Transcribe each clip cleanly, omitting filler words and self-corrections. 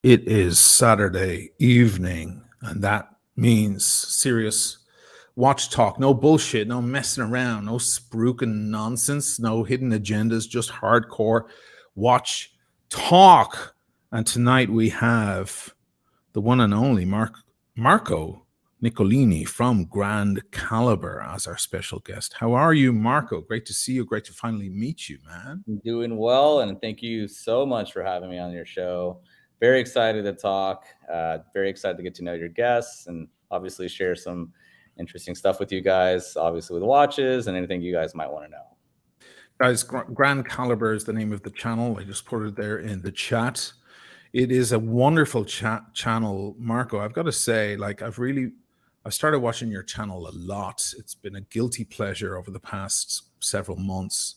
It is Saturday evening, and that means serious watch talk. No bullshit, no messing around, no spruiking nonsense, no hidden agendas, just hardcore watch talk. And tonight we have the one and only Marco Nicolini from Grand Caliber as our special guest. How are you, Marco? Great to see you. Great to finally meet you, man. I'm doing well, and thank you so much for having me on your show. Very excited to talk. Very excited to get to know your guests and obviously share some interesting stuff with you guys, obviously with watches and anything you guys might want to know. Guys, Grand Caliber is the name of the channel. I just put it there in the chat. It is a wonderful channel, Marco. I've got to say, like, I've started watching your channel a lot. It's been a guilty pleasure over the past several months,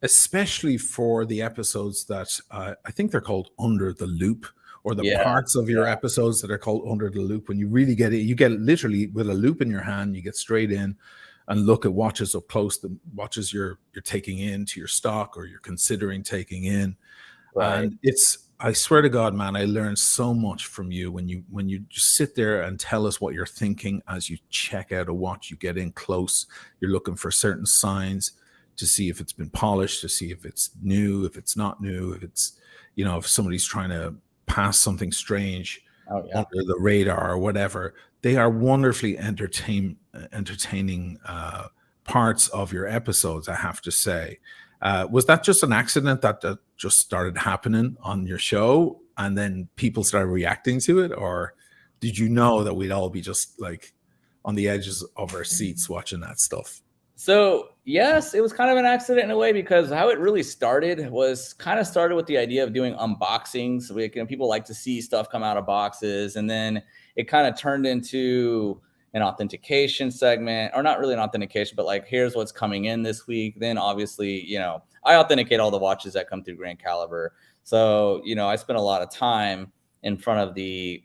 especially for the episodes that I think they're called Under the Loop, or the parts of your episodes that are called Under the Loop. When you really get it, you get it literally with a loop in your hand, you get straight in and look at watches up close, the watches you're taking into your stock or you're considering taking in. Right. And I swear to God, man, I learned so much from you when you just sit there and tell us what you're thinking as you check out a watch. You get in close, you're looking for certain signs to see if it's been polished, to see if it's new, if it's not new, if it's, if somebody's trying to pass something strange under the radar or whatever. They are wonderfully entertaining parts of your episodes, I have to say. Was that just an accident that just started happening on your show and then people started reacting to it? Or did you know that we'd all be just like on the edges of our seats watching that stuff? So yes, it was kind of an accident in a way, because how it really started with the idea of doing unboxings. People like to see stuff come out of boxes, and then it kind of turned into an authentication segment, or not really an authentication, but like, here's what's coming in this week. Then obviously, I authenticate all the watches that come through Grand Caliber. So, I spent a lot of time in front of the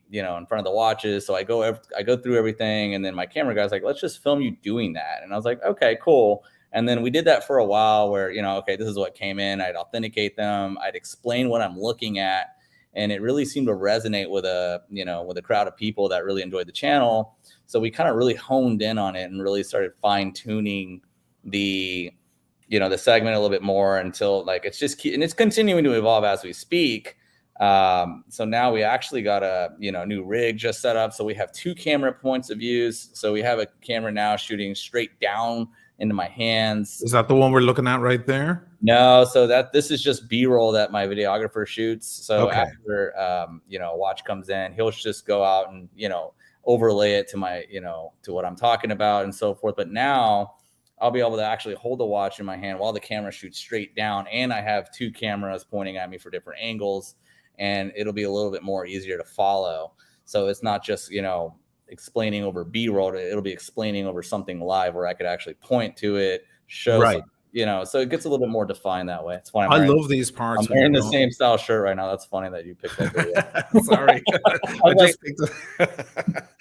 watches. So I go through everything, and then my camera guy's like, let's just film you doing that. And I was like, okay, cool. And then we did that for a while where, okay, this is what came in. I'd authenticate them. I'd explain what I'm looking at. And it really seemed to resonate with a crowd of people that really enjoyed the channel. So we kind of really honed in on it and really started fine tuning the segment a little bit more until it's continuing to evolve as we speak. So now we actually got a new rig just set up. So we have 2 camera points of views. So we have a camera now shooting straight down into my hands. Is that the one we're looking at right there? No, so this is just B-roll that my videographer shoots. So after a watch comes in, he'll just go out and overlay it to my to what I'm talking about and so forth. But now I'll be able to actually hold the watch in my hand while the camera shoots straight down, and I have 2 cameras pointing at me for different angles, and it'll be a little bit more easier to follow. So it's not just explaining over B-roll, it'll be explaining over something live where I could actually point to it, show so it gets a little bit more defined that way. It's why I love these parts. I'm wearing the same style shirt right now. That's funny that you picked that video. Sorry. I just picked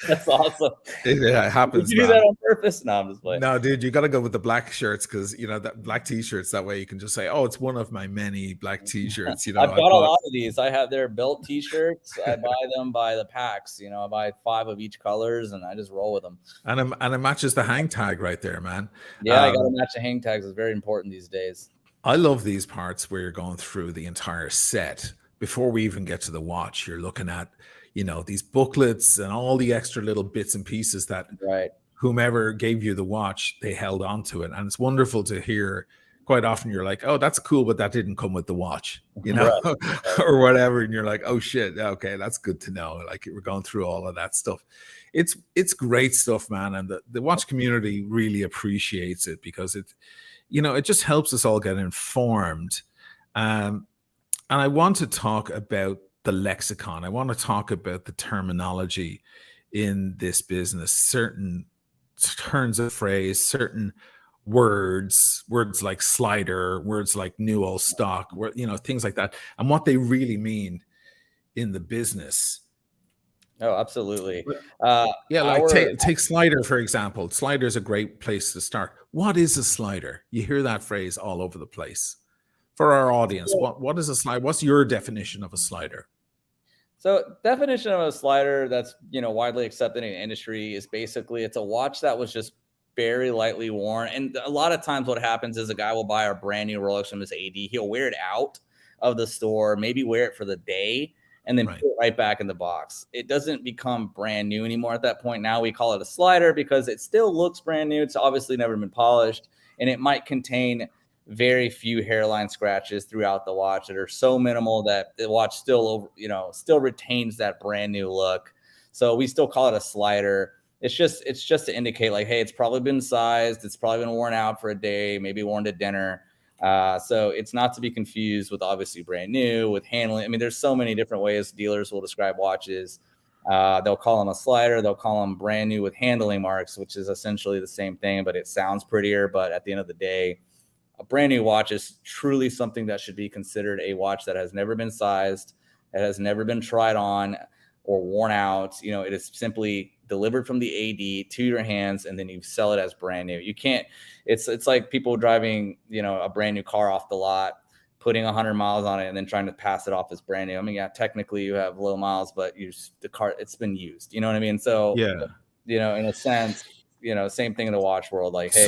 That's awesome. It happens. Did you do that on purpose? No, I'm just playing. No, dude, you got to go with the black shirts, because that black t-shirts, that way you can just say, oh, it's one of my many black t-shirts. I've got a lot of these. I have their belt t-shirts. I buy them by the packs. I buy 5 of each colors, and I just roll with them. And it matches the hang tag right there, man. Yeah, I got to match the hang tags. It's very important these days. I love these parts where you're going through the entire set. Before we even get to the watch, you're looking at, these booklets and all the extra little bits and pieces that whomever gave you the watch, they held on to it. And it's wonderful to hear. Quite often you're like, oh, that's cool, but that didn't come with the watch, or whatever. And you're like, oh shit, okay, that's good to know. Like, we're going through all of that stuff. It's great stuff, man. And the watch community really appreciates it, because it just helps us all get informed. And I want to talk about the lexicon. I want to talk about the terminology in this business, certain turns of phrase, certain words like slider, words like new old stock, things like that, and what they really mean in the business. Oh, absolutely. Take slider, for example. Slider is a great place to start. What is a slider? You hear that phrase all over the place. For our audience, what is a slider? What's your definition of a slider? So definition of a slider that's, widely accepted in the industry is basically it's a watch that was just very lightly worn. And a lot of times what happens is a guy will buy a brand new Rolex from his AD. He'll wear it out of the store, maybe wear it for the day, and then Right. put it right back in the box. It doesn't become brand new anymore at that point. Now we call it a slider because it still looks brand new. It's obviously never been polished, and it might contain very few hairline scratches throughout the watch that are so minimal that the watch still retains that brand new look. So we still call it a slider. It's just to indicate like, hey, it's probably been sized, it's probably been worn out for a day, maybe worn to dinner. So it's not to be confused with obviously brand new with handling. I mean, there's so many different ways dealers will describe watches. They'll call them a slider. They'll call them brand new with handling marks, which is essentially the same thing, but it sounds prettier. But at the end of the day, a brand new watch is truly something that should be considered a watch that has never been sized, that has never been tried on or worn out. It is simply delivered from the AD to your hands, and then you sell it as brand new. You can't. It's like people driving, a brand new car off the lot, putting 100 miles on it, and then trying to pass it off as brand new. I mean, yeah, technically you have low miles, but the car, it's been used. You know what I mean? So, Yeah. in a sense, same thing in the watch world. Like, hey,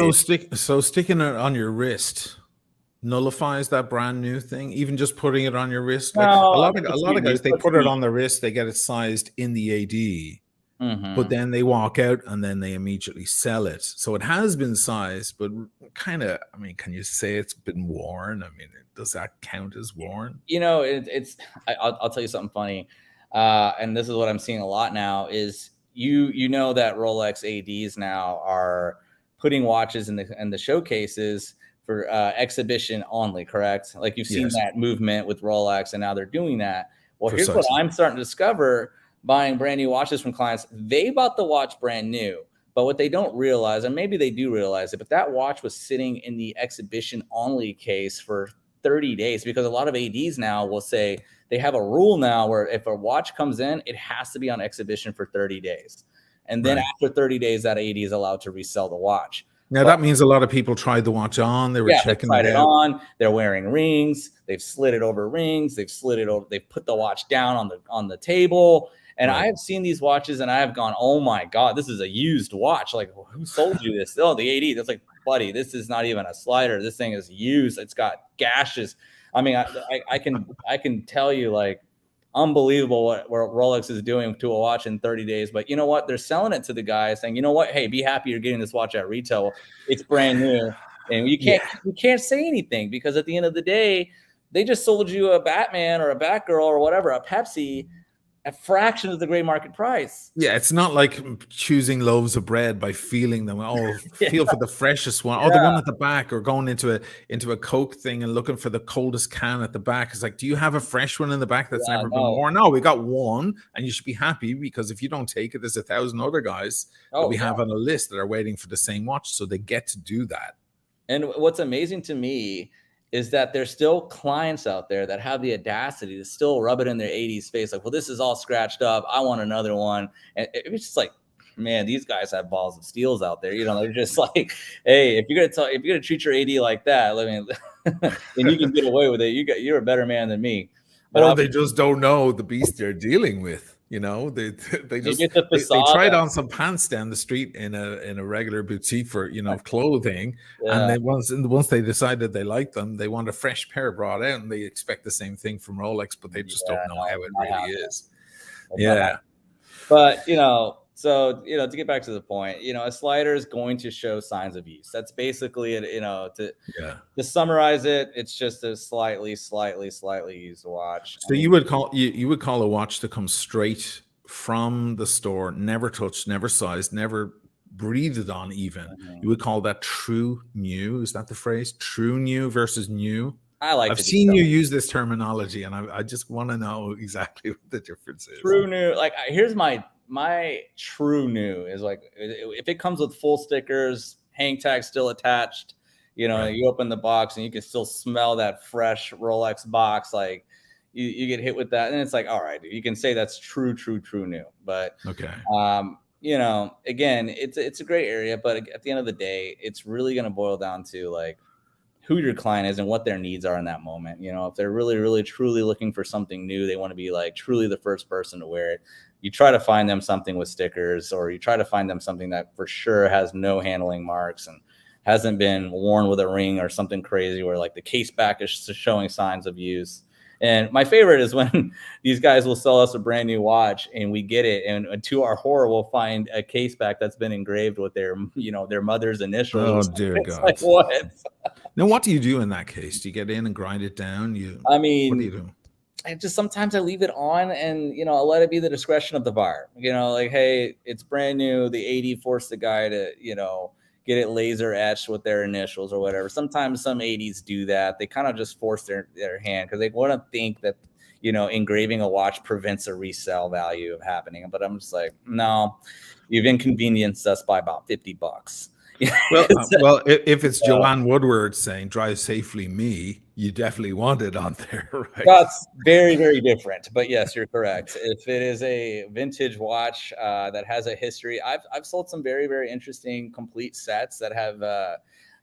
So sticking it on your wrist nullifies that brand new thing. Even just putting it on your wrist, like no, a lot of guys, they put it on the wrist, they get it sized in the AD, but then they walk out and then they immediately sell it. So it has been sized, but kind of. I mean, can you say it's been worn? I mean, does that count as worn? I'll tell you something funny, and this is what I'm seeing a lot now is you know that Rolex ADs now are putting watches in the showcases for exhibition only, correct? Like you've seen that movement with Rolex, and now they're doing that. Well, here's what I'm starting to discover buying brand new watches from clients. They bought the watch brand new, but what they don't realize, and maybe they do realize it, but that watch was sitting in the exhibition only case for 30 days because a lot of ADs now will say they have a rule now where if a watch comes in, it has to be on exhibition for 30 days. And then after 30 days, that AD is allowed to resell the watch. Now, that means a lot of people tried the watch on. They were checking it out. On. They're wearing rings. They've slid it over rings. They've slid it over. They've put the watch down on the table. And I have seen these watches, and I have gone, "Oh my god, this is a used watch! Like, who sold you this?" Oh, the AD. That's like, buddy, this is not even a slider. This thing is used. It's got gashes. I mean, I can tell you like. Unbelievable what Rolex is doing to a watch in 30 days. But you know what? They're selling it to the guy saying, you know what? Hey, be happy you're getting this watch at retail. It's brand new. And you can't say anything because at the end of the day, they just sold you a Batman or a Batgirl or whatever, a Pepsi, a fraction of the gray market price. Yeah, it's not like choosing loaves of bread by feeling them. Oh, feel for the freshest one. Oh, the one at the back, or going into a Coke thing and looking for the coldest can at the back. It's like, do you have a fresh one in the back that's never been worn? No, we got one, and you should be happy because if you don't take it, there's 1,000 other guys that we have on a list that are waiting for the same watch, so they get to do that. And what's amazing to me is that there's still clients out there that have the audacity to still rub it in their AD's face. Like, well, this is all scratched up. I want another one. And it's just like, man, these guys have balls of steels out there. They're just like, hey, if you're gonna treat your AD like that, I mean, and you can get away with it. You're a better man than me. But or they just don't know the beast they're dealing with. They tried on some pants down the street in a regular boutique for clothing, and then once they decided they liked them, they want a fresh pair brought out, and they expect the same thing from Rolex, but they just don't know how it really is. But so to get back to the point, a slider is going to show signs of use. That's basically it. To summarize it, it's just a slightly used watch. So you would call a watch to come straight from the store, never touched, never sized, never breathed on even. You would call that true new. Is that the phrase? True new versus new? I've seen you use this terminology, and I just want to know exactly what the difference is. True new. Like, here's my true new is like, if it comes with full stickers, hang tag still attached, you open the box and you can still smell that fresh Rolex box. Like you get hit with that, and it's like, all right, dude, you can say that's true new. But again, it's a great area, but at the end of the day, it's really going to boil down to like, who your client is and what their needs are in that moment. You know, if they're really, really, truly looking for something new, they want to be like truly the first person to wear it. You try to find them something with stickers, or you try to find them something that for sure has no handling marks and hasn't been worn with a ring or something crazy where like the case back is showing signs of use. And my favorite is when these guys will sell us a brand new watch and we get it, and to our horror, we'll find a case back that's been engraved with their, you know, their mother's initials. Oh dear It's God. like, what? Now, what do you do in that case? Do you get in and grind it down? I What do you mean, do? I just sometimes I leave it on, and you know, I let it be the discretion of the buyer. You know, like, hey, it's brand new. The 80 forced the guy to, you know, get it laser etched with their initials or whatever. Sometimes some 80s do that. They kind of just force their hand because they want to think that, you know, engraving a watch prevents a resale value of happening. But I'm just like, no, you've inconvenienced us by about $50. Well, if it's Joanne Woodward saying "Drive safely, me," you definitely want it on there, right? That's very, very different. But yes, you're correct. If it is a vintage watch that has a history, I've sold some very, very interesting complete sets that have,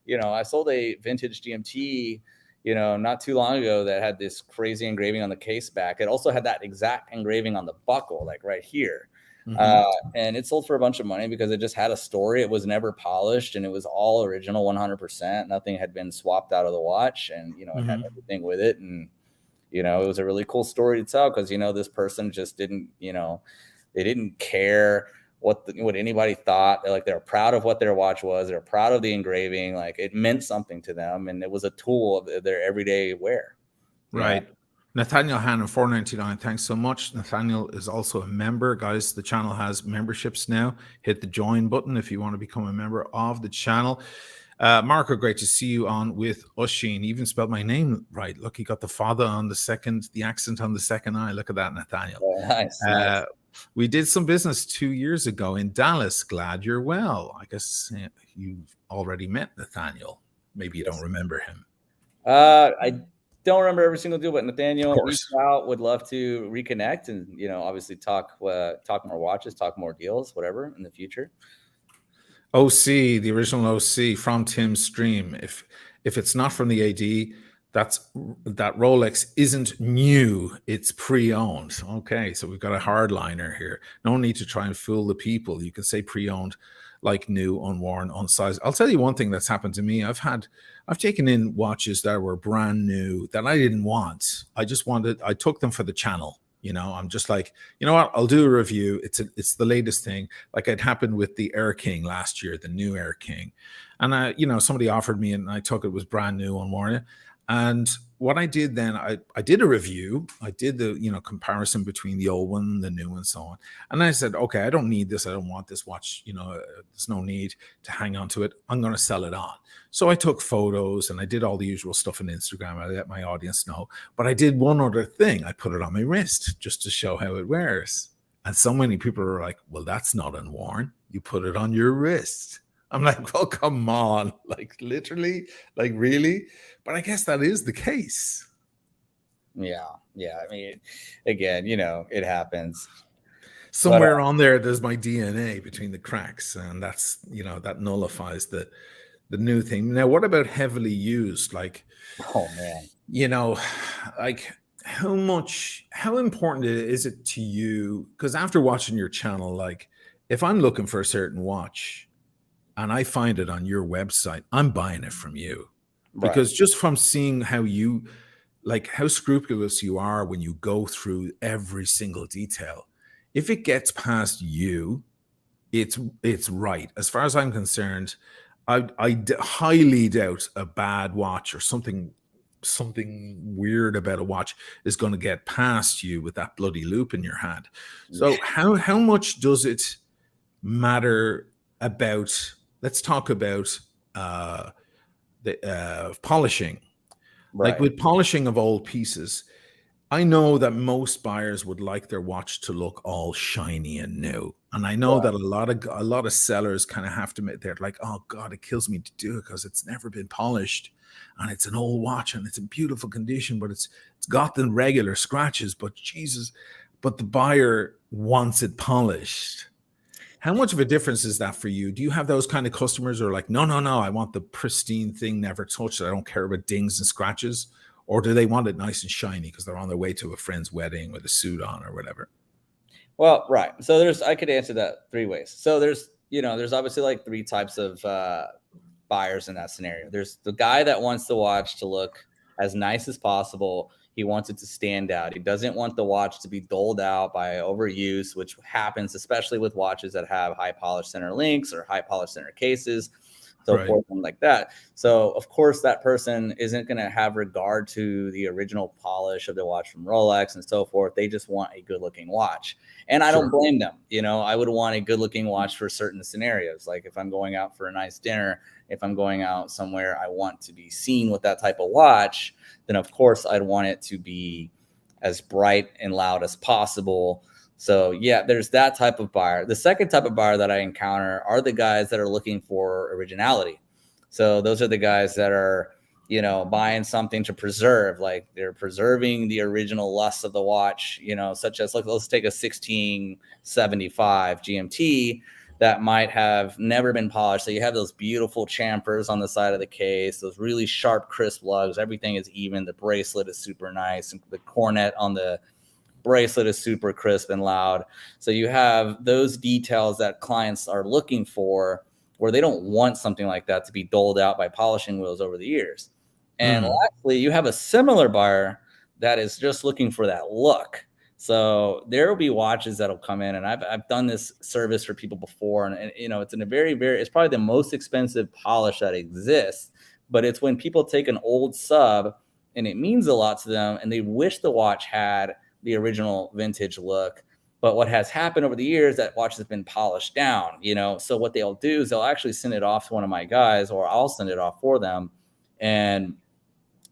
you know, I sold a vintage GMT, you know, not too long ago that had this crazy engraving on the case back. It also had that exact engraving on the buckle, like right here. And it sold for a bunch of money because it just had a story. It was never polished and it was all original 100%. Nothing had been swapped out of the watch, and, you know, it had everything with it. And, you know, it was a really cool story to tell because, you know, this person just didn't, you know, they didn't care what anybody thought. They're proud of what their watch was. They're proud of the engraving. Like, it meant something to them, and it was a tool of their everyday wear. Right. Nathaniel Hannon, $4.99. Thanks so much. Nathaniel is also a member. Guys, the channel has memberships now. Hit the join button if you want to become a member of the channel. Marco, great to see you on with Oisin. Even spelled my name right. Look, he got the father on the second, the accent on the second eye. Look at that, Nathaniel. Oh, nice. We did some business 2 years ago in Dallas. Glad you're well. I guess you've already met Nathaniel. Maybe you don't remember him. I don't remember every single deal, but Nathaniel, reach out. Would love to reconnect and, you know, obviously talk more watches, talk more deals, whatever in the future. OC, the original OC from Tim's stream. If it's not from the AD, that Rolex isn't new, it's pre-owned. Okay, so we've got a hardliner here. No need to try and fool the people. You can say pre-owned like new, unworn, unsized. I'll tell you one thing that's happened to me. I've taken in watches that were brand new that I didn't want. I took them for the channel. You know, I'm just like, you know what? I'll do a review. It's the latest thing. Like it happened with the Air King last year, the new Air King. And you know, somebody offered me and I took it was brand new, unworn. And what I did then, I did a review. I did the, you know, comparison between the old one, the new, and so on. And I said, okay, I don't need this. I don't want this watch. You know, there's no need to hang on to it. I'm going to sell it on. So I took photos and I did all the usual stuff on Instagram. I let my audience know. But I did one other thing. I put it on my wrist just to show how it wears. And so many people are like, well, that's not unworn. You put it on your wrist. I'm like, well, come on. Like literally, like really? But I guess that is the case. Yeah. I mean, again, you know, it happens. Somewhere on there's my DNA between the cracks, and that's, you know, that nullifies the new thing. Now, what about heavily used? Like, oh man, you know, like how important is it to you? Because after watching your channel, like if I'm looking for a certain watch and I find it on your website, I'm buying it from you. Because just from seeing how scrupulous you are when you go through every single detail, if it gets past you, it's right. As far as I'm concerned, I highly doubt a bad watch or something weird about a watch is going to get past you with that bloody loop in your hand. So how much does it matter about, let's talk about the polishing. Like with polishing of old pieces, I know that most buyers would like their watch to look all shiny and new, and I know that a lot of sellers kind of have to make, they're like, oh god, it kills me to do it because it's never been polished and it's an old watch and it's in beautiful condition, but it's got the regular scratches, but Jesus, but the buyer wants it polished. How much of a difference is that for you? Do you have those kind of customers who are like, no, no, no, I want the pristine thing, never touched. I don't care about dings and scratches. Or do they want it nice and shiny because they're on their way to a friend's wedding with a suit on or whatever? Well, right. So I could answer that three ways. So there's obviously like three types of buyers in that scenario. There's the guy that wants the watch to look as nice as possible. He wants it to stand out. He doesn't want the watch to be doled out by overuse, which happens especially with watches that have high polished center links or high polished center cases, so Right. forth and like that. So of course that person isn't going to have regard to the original polish of the watch from Rolex and so forth. They just want a good looking watch. And I don't blame them. I would want a good looking watch for certain scenarios. Like if I'm going out for a nice dinner, if I'm going out somewhere, I want to be seen with that type of watch, then of course I'd want it to be as bright and loud as possible. So yeah, there's that type of buyer. The second type of buyer that I encounter are the guys that are looking for originality. So those are the guys that are, buying something to preserve, like they're preserving the original lusts of the watch, such as, like, let's take a 1675 GMT that might have never been polished. So you have those beautiful chamfers on the side of the case, those really sharp, crisp lugs. Everything is even. The bracelet is super nice. And the cornet on the bracelet is super crisp and loud. So you have those details that clients are looking for, where they don't want something like that to be doled out by polishing wheels over the years. And lastly, you have a similar buyer that is just looking for that look. So there will be watches that'll come in, and I've done this service for people before, and it's in a it's probably the most expensive polish that exists, but it's when people take an old sub and it means a lot to them, and they wish the watch had the original vintage look. But what has happened over the years, that watch has been polished down, so what they'll do is they'll actually send it off to one of my guys, or I'll send it off for them. And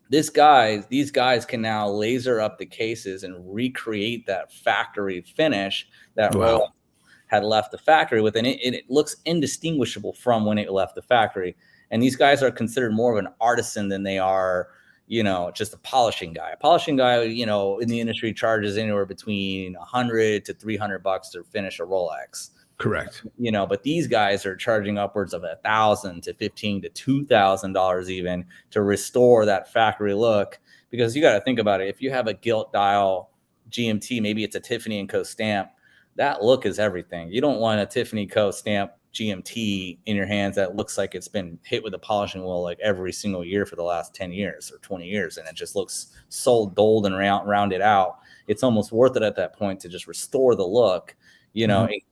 these guys can now laser up the cases and recreate that factory finish that Rolex had left the factory with, and it looks indistinguishable from when it left the factory. And these guys are considered more of an artisan than they are, just a polishing guy. A polishing guy, in the industry charges anywhere between $100 to $300 to finish a Rolex. Correct. But these guys are charging upwards of $1,000 to $1,500 to $2,000 even to restore that factory look. Because you got to think about it. If you have a gilt dial GMT, maybe it's a Tiffany & Co. stamp, that look is everything. You don't want a Tiffany & Co. stamp GMT in your hands that looks like it's been hit with a polishing wheel like every single year for the last 10 years or 20 years. And it just looks so dulled and rounded out. It's almost worth it at that point to just restore the look,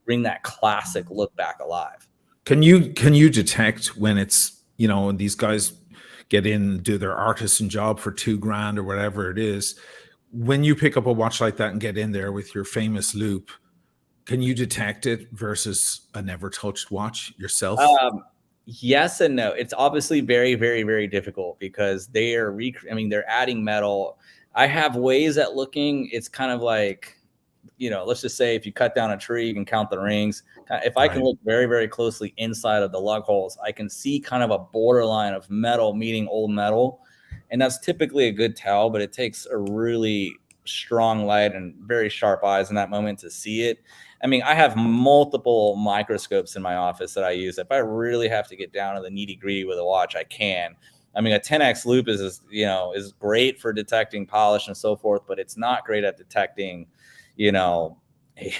bring that classic look back alive. Can you detect when it's, these guys get in and do their artisan job for $2,000 or whatever it is? When you pick up a watch like that and get in there with your famous loop, can you detect it versus a never touched watch yourself? Yes and no. It's obviously very, very, very difficult because they're adding metal. I have ways at looking. It's kind of like, let's just say if you cut down a tree, you can count the rings. If I can look very, very closely inside of the lug holes, I can see kind of a borderline of metal meeting old metal. And that's typically a good tell, but it takes a really strong light and very sharp eyes in that moment to see it. I have multiple microscopes in my office that I use. If I really have to get down to the nitty gritty with a watch, I can. A 10x loop is great for detecting polish and so forth, but it's not great at detecting, a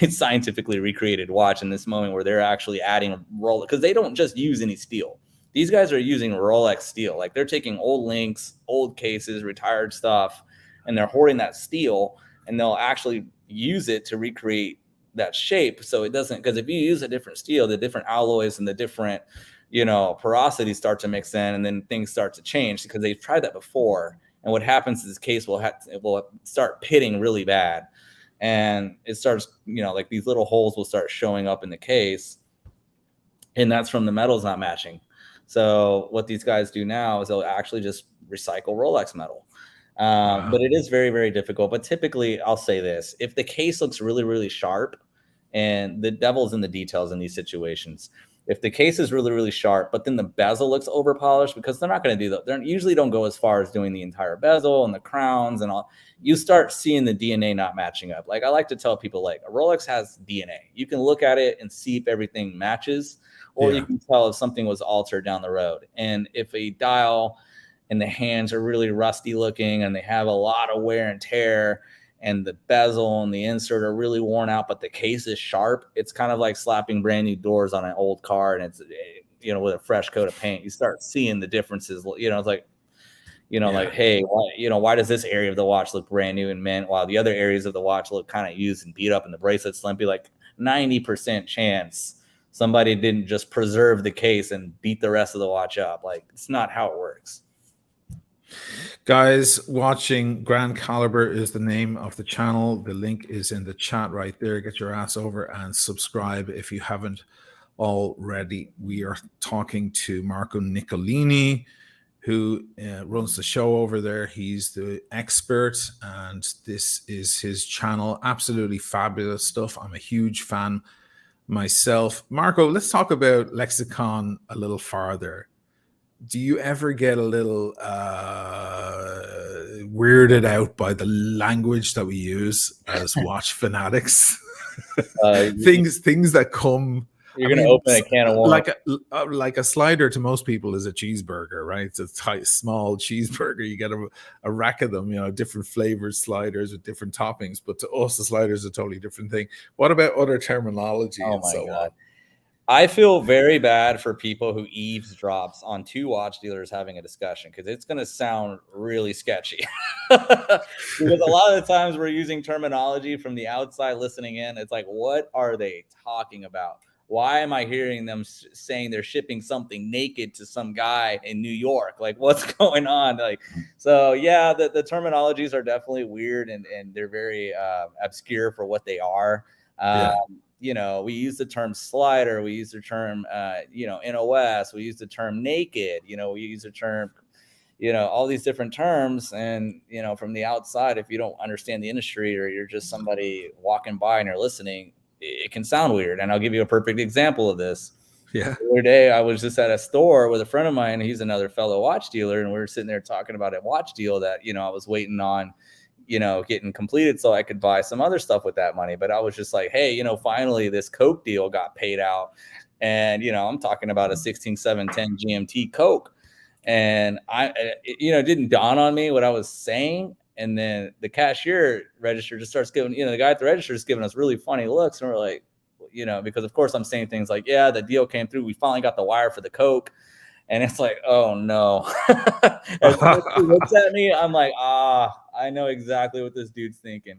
scientifically recreated watch in this moment where they're actually adding Rolex, because they don't just use any steel. These guys are using Rolex steel. Like, they're taking old links, old cases, retired stuff, and they're hoarding that steel, and they'll actually use it to recreate that shape. So it doesn't, because if you use a different steel, the different alloys and the different, porosity start to mix in, and then things start to change because they've tried that before. And what happens is this case will start pitting really bad. And it starts, like these little holes will start showing up in the case. And that's from the metals not matching. So what these guys do now is they'll actually just recycle Rolex metal. But it is very, very difficult. But typically, I'll say this: if the case looks really, really sharp, and the devil's in the details in these situations, if the case is really, really sharp, but then the bezel looks over polished, because they're not going to do that. They usually don't go as far as doing the entire bezel and the crowns and all. You start seeing the DNA not matching up. Like I like to tell people, like a Rolex has DNA. You can look at it and see if everything matches, or you can tell if something was altered down the road. And if a dial and the hands are really rusty looking and they have a lot of wear and tear, and the bezel and the insert are really worn out, but the case is sharp, it's kind of like slapping brand new doors on an old car, and it's, you know, with a fresh coat of paint. You start seeing the differences. You know, it's like, you know, like, hey, why, you know, why does this area of the watch look brand new and mint, while the other areas of the watch look kind of used and beat up, and the bracelet's limpy? Like 90% chance somebody didn't just preserve the case and beat the rest of the watch up. Like, it's not how it works. Guys watching, Grand Caliber is the name of the channel. The link is in the chat right there. Get your ass over and subscribe if you haven't already. We are talking to Marco Nicolini, who runs the show over there. He's the expert, and this is his channel. Absolutely fabulous stuff. I'm a huge fan myself. Marco, let's talk about Lexicon a little farther. Do you ever get a little weirded out by the language that we use as watch fanatics? Things that come. You're going to open a can of worms. Like a slider to most people is a cheeseburger, right? It's a tight, small cheeseburger. You get a rack of them, you know, different flavored sliders with different toppings. But to us, the slider is a totally different thing. What about other terminology and so on? I feel very bad for people who eavesdrops on two watch dealers having a discussion, because it's going to sound really sketchy. Because a lot of the times we're using terminology from the outside listening in. It's like, what are they talking about? Why am I hearing them saying they're shipping something naked to some guy in New York? Like, what's going on? Like, so yeah, the terminologies are definitely weird, and they're very obscure for what they are. You know, we use the term slider, we use the term, you know, NOS, we use the term naked, you know, we use the term, you know, all these different terms. And, you know, from the outside, if you don't understand the industry, or you're just somebody walking by and you're listening, it can sound weird. And I'll give you a perfect example of this. Yeah. The other day, I was just at a store with a friend of mine. He's another fellow watch dealer, and we were sitting there talking about a watch deal that, you know, I was waiting on, you know, getting completed so I could buy some other stuff with that money. But I was just like, hey, you know, finally this Coke deal got paid out. And, you know, I'm talking about a 16710 GMT Coke. And you know, it didn't dawn on me what I was saying. And then the cashier register just starts giving, you know, the guy at the register is giving us really funny looks. And we're like, you know, because of course I'm saying things like, yeah, the deal came through. We finally got the wire for the Coke. And it's like, oh no. As he looks at me, I'm like, I know exactly what this dude's thinking.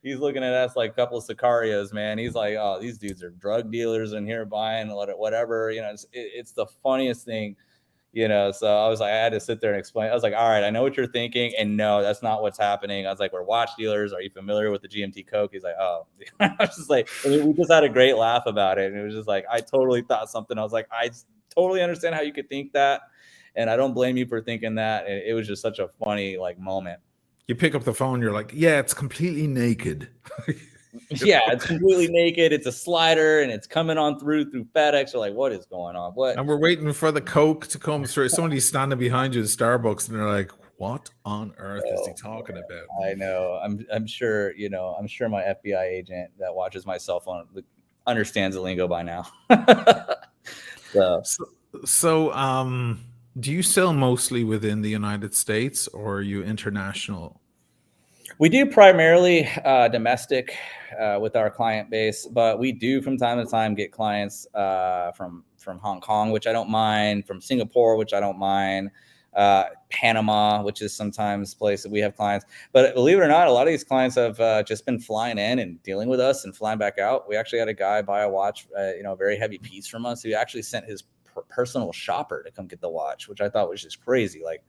He's looking at us like a couple of Sicarios, man. He's like, oh, these dudes are drug dealers in here buying whatever. You know, it's the funniest thing, you know. So I was like, I had to sit there and explain. I was like, all right, I know what you're thinking. And no, that's not what's happening. I was like, we're watch dealers. Are you familiar with the GMT Coke? He's like, oh. I was just like, I mean, we just had a great laugh about it. And it was just like, I totally thought something. I was like, I totally understand how you could think that, and I don't blame you for thinking that. It was just such a funny like moment. You pick up the phone, you're like, yeah, it's completely naked. Yeah, it's completely naked. It's a slider, and it's coming on through FedEx. You're like, what is going on? What? And we're waiting for the Coke to come through. Somebody's standing behind you at Starbucks, and they're like, what on earth is he talking about? I know. I'm sure, you know, I'm sure my FBI agent that watches my cell phone understands the lingo by now. So, do you sell mostly within the United States, or are you international? We do primarily domestic with our client base, but we do from time to time get clients from Hong Kong, which I don't mind, from Singapore, which I don't mind, Panama, which is sometimes a place that we have clients. But believe it or not, a lot of these clients have just been flying in and dealing with us and flying back out. We actually had a guy buy a watch, you know, a very heavy piece from us. He actually sent his personal shopper to come get the watch, which I thought was just crazy. Like,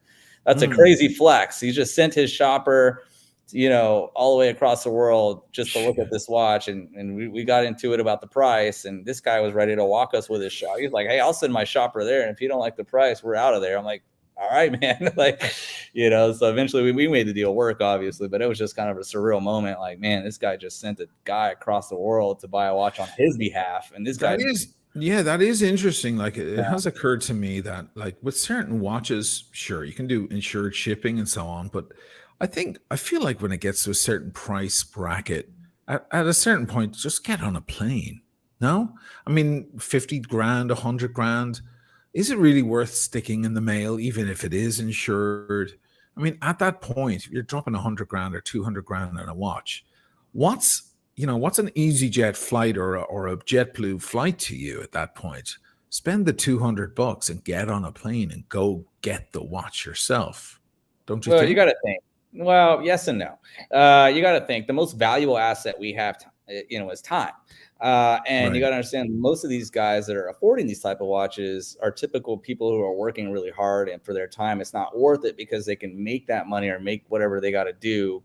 that's a crazy flex. He just sent his shopper, you know, all the way across the world just to look at this watch. And we got into it about the price, and this guy was ready to walk us with his shop. He's like, hey, I'll send my shopper there, and if you don't like the price, we're out of there. I'm like, all right, man. Like, you know, so eventually we made the deal work, obviously, but it was just kind of a surreal moment. Like, man, this guy just sent a guy across the world to buy a watch on his behalf. And this guy Yeah, that is interesting. Like it Yeah. has occurred to me that like with certain watches, sure, you can do insured shipping and so on, but I feel like when it gets to a certain price bracket, at a certain point, just get on a plane. No? I mean, 50 grand, 100 grand, is it really worth sticking in the mail, even if it is insured? I mean, at that point, if you're dropping 100 grand or 200 grand on a watch, what's what's an EasyJet flight or a JetBlue flight to you at that point? Spend the 200 bucks and get on a plane and go get the watch yourself. Don't you Well, you think? got to think. Well, yes and no. You got to think the most valuable asset we have, is time. And you Right. got to understand most of these guys that are affording these type of watches are typical people who are working really hard, and for their time, it's not worth it because they can make that money or make whatever they got to do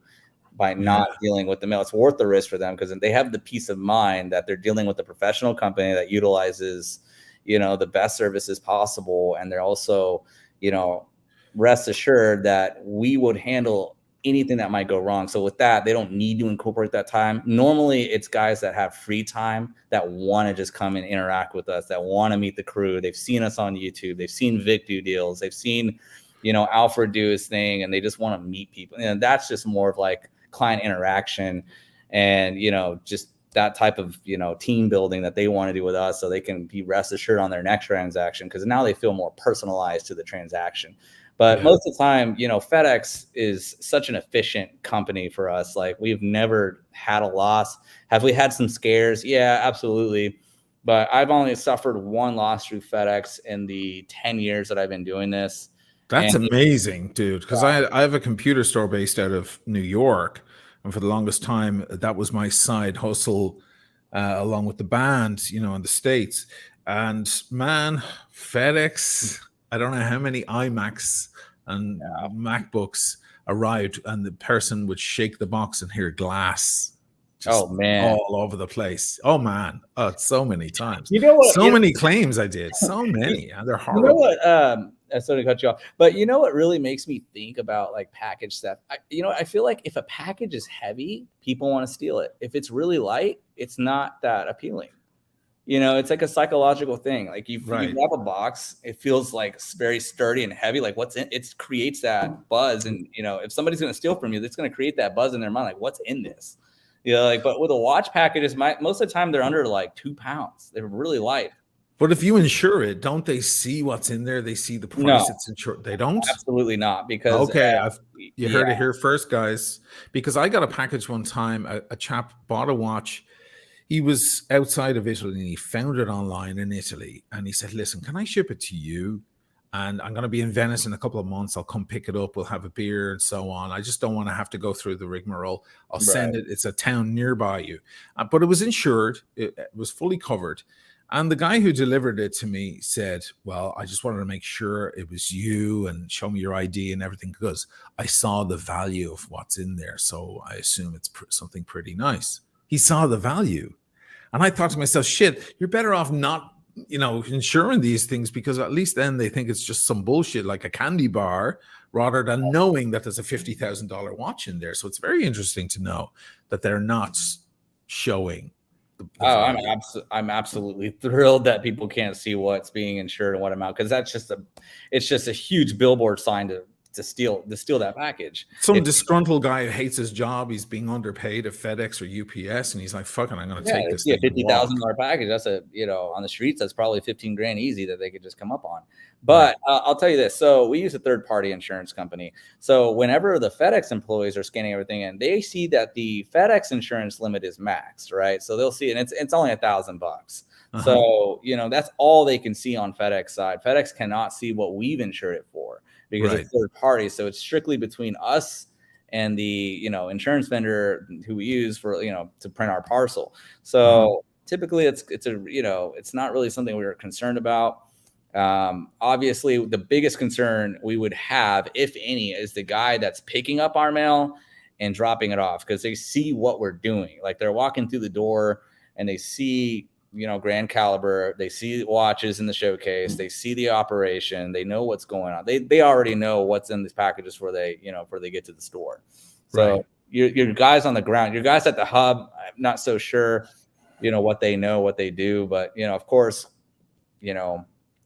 by Yeah. not dealing with the mail. It's worth the risk for them because they have the peace of mind that they're dealing with a professional company that utilizes, the best services possible. And they're also, you know, rest assured that we would handle anything that might go wrong. So with that, they don't need to incorporate that time. Normally it's guys that have free time that want to just come and interact with us, that want to meet the crew. They've seen us on YouTube. They've seen Vic do deals. They've seen, Alfred do his thing, and they just want to meet people. And that's just more of like client interaction and just that type of team building that they want to do with us, so they can be rest assured on their next transaction because now they feel more personalized to the transaction. But Yeah. most of the time, FedEx is such an efficient company for us. Like, we've never had a loss. Have we had some scares? Yeah, absolutely. But I've only suffered one loss through FedEx in the 10 years that I've been doing this. That's And amazing, dude. Because I have a computer store based out of New York, and for the longest time, that was my side hustle, along with the band, in the states. And man, FedEx. I don't know how many iMacs and MacBooks arrived, and the person would shake the box and hear glass oh just man, all over the place. Oh man, oh, so many times, you know what? so many claims I did, so many, and they're You know horrible. what? I sort of cut you off, but you know what really makes me think about like package stuff? I feel like if a package is heavy, people want to steal it. If it's really light, it's not that appealing. It's like a psychological thing. Like, you Right. grab a box, it feels like very sturdy and heavy. Like, what's in it creates that buzz, and if somebody's going to steal from you, that's going to create that buzz in their mind. Like, what's in this? But with a watch packages, most of the time they're under like 2 pounds. They're really light. But if you insure it, don't they see what's in there? They see the price No, it's insured. They don't? absolutely not. Because Okay, you yeah, heard it here first, guys. Because I got a package one time. A chap bought a watch. He was outside of Italy and he found it online in Italy. And he said, "Listen, can I ship it to you? And I'm going to be in Venice in a couple of months. I'll come pick it up. We'll have a beer and so on. I just don't want to have to go through the rigmarole. I'll right. send it. It's a town nearby you." But it was insured. It was fully covered. And the guy who delivered it to me said, "Well, I just wanted to make sure it was you and show me your ID and everything because I saw the value of what's in there. So I assume it's something pretty nice." He saw the value. And I thought to myself, shit, you're better off not, insuring these things because at least then they think it's just some bullshit like a candy bar rather than knowing that there's a $50,000 watch in there. So it's very interesting to know that they're not showing the Oh, I'm value. I'm absolutely thrilled that people can't see what's being insured and what amount, because it's just a huge billboard sign to steal that package. Some If disgruntled guy who hates his job, he's being underpaid at FedEx or UPS, and he's like, fucking, I'm going to Yeah, take they this see a thing and walk. $50,000 package. That's on the streets, that's probably 15 grand easy that they could just come up on. Right. But I'll tell you this. So we use a third party insurance company. So whenever the FedEx employees are scanning everything and they see that the FedEx insurance limit is maxed, right? So they'll see it, and it's only $1,000. Uh-huh. So, that's all they can see on FedEx side. FedEx cannot see what we've insured it for because Right. it's third party. So it's strictly between us and the insurance vendor who we use for to print our parcel. Uh-huh. So typically it's not really something we were concerned about. Obviously the biggest concern we would have, if any, is the guy that's picking up our mail and dropping it off, because they see what we're doing. Like, they're walking through the door and they see Grand Caliber, they see watches in the showcase, they see the operation, they know what's going on. They already know what's in these packages before they get to the store. Right. So your guys on the ground, your guys at the hub, I'm not so sure what they know, what they do, but of course you know,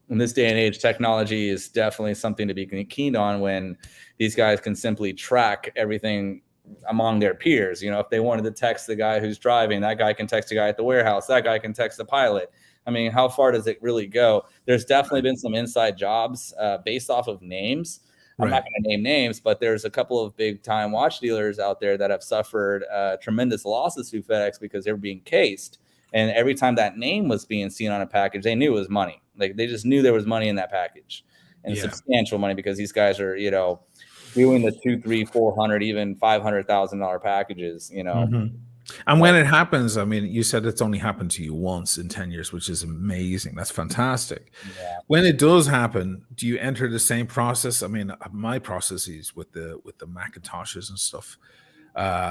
in this day and age, technology is definitely something to be keen on when these guys can simply track everything among their peers. You know, if they wanted to text the guy who's driving, that guy can text the guy at the warehouse, that guy can text the pilot. I mean, how far does it really go? There's definitely been some inside jobs based off of names. I'm not going to name names, but there's a couple of big time watch dealers out there that have suffered tremendous losses through FedEx because they were being cased. And every time that name was being seen on a package, they knew it was money. Like they just knew there was money in that package, and substantial money, because these guys are, you know, doing the $200,000, $300,000, $400,000, even $500,000 packages, you know. And when it happens, I mean, you said it's only happened to you once in 10 years, which is amazing. That's fantastic. Yeah. When it does happen, do you enter the same process? I mean, my processes with the Macintoshes and stuff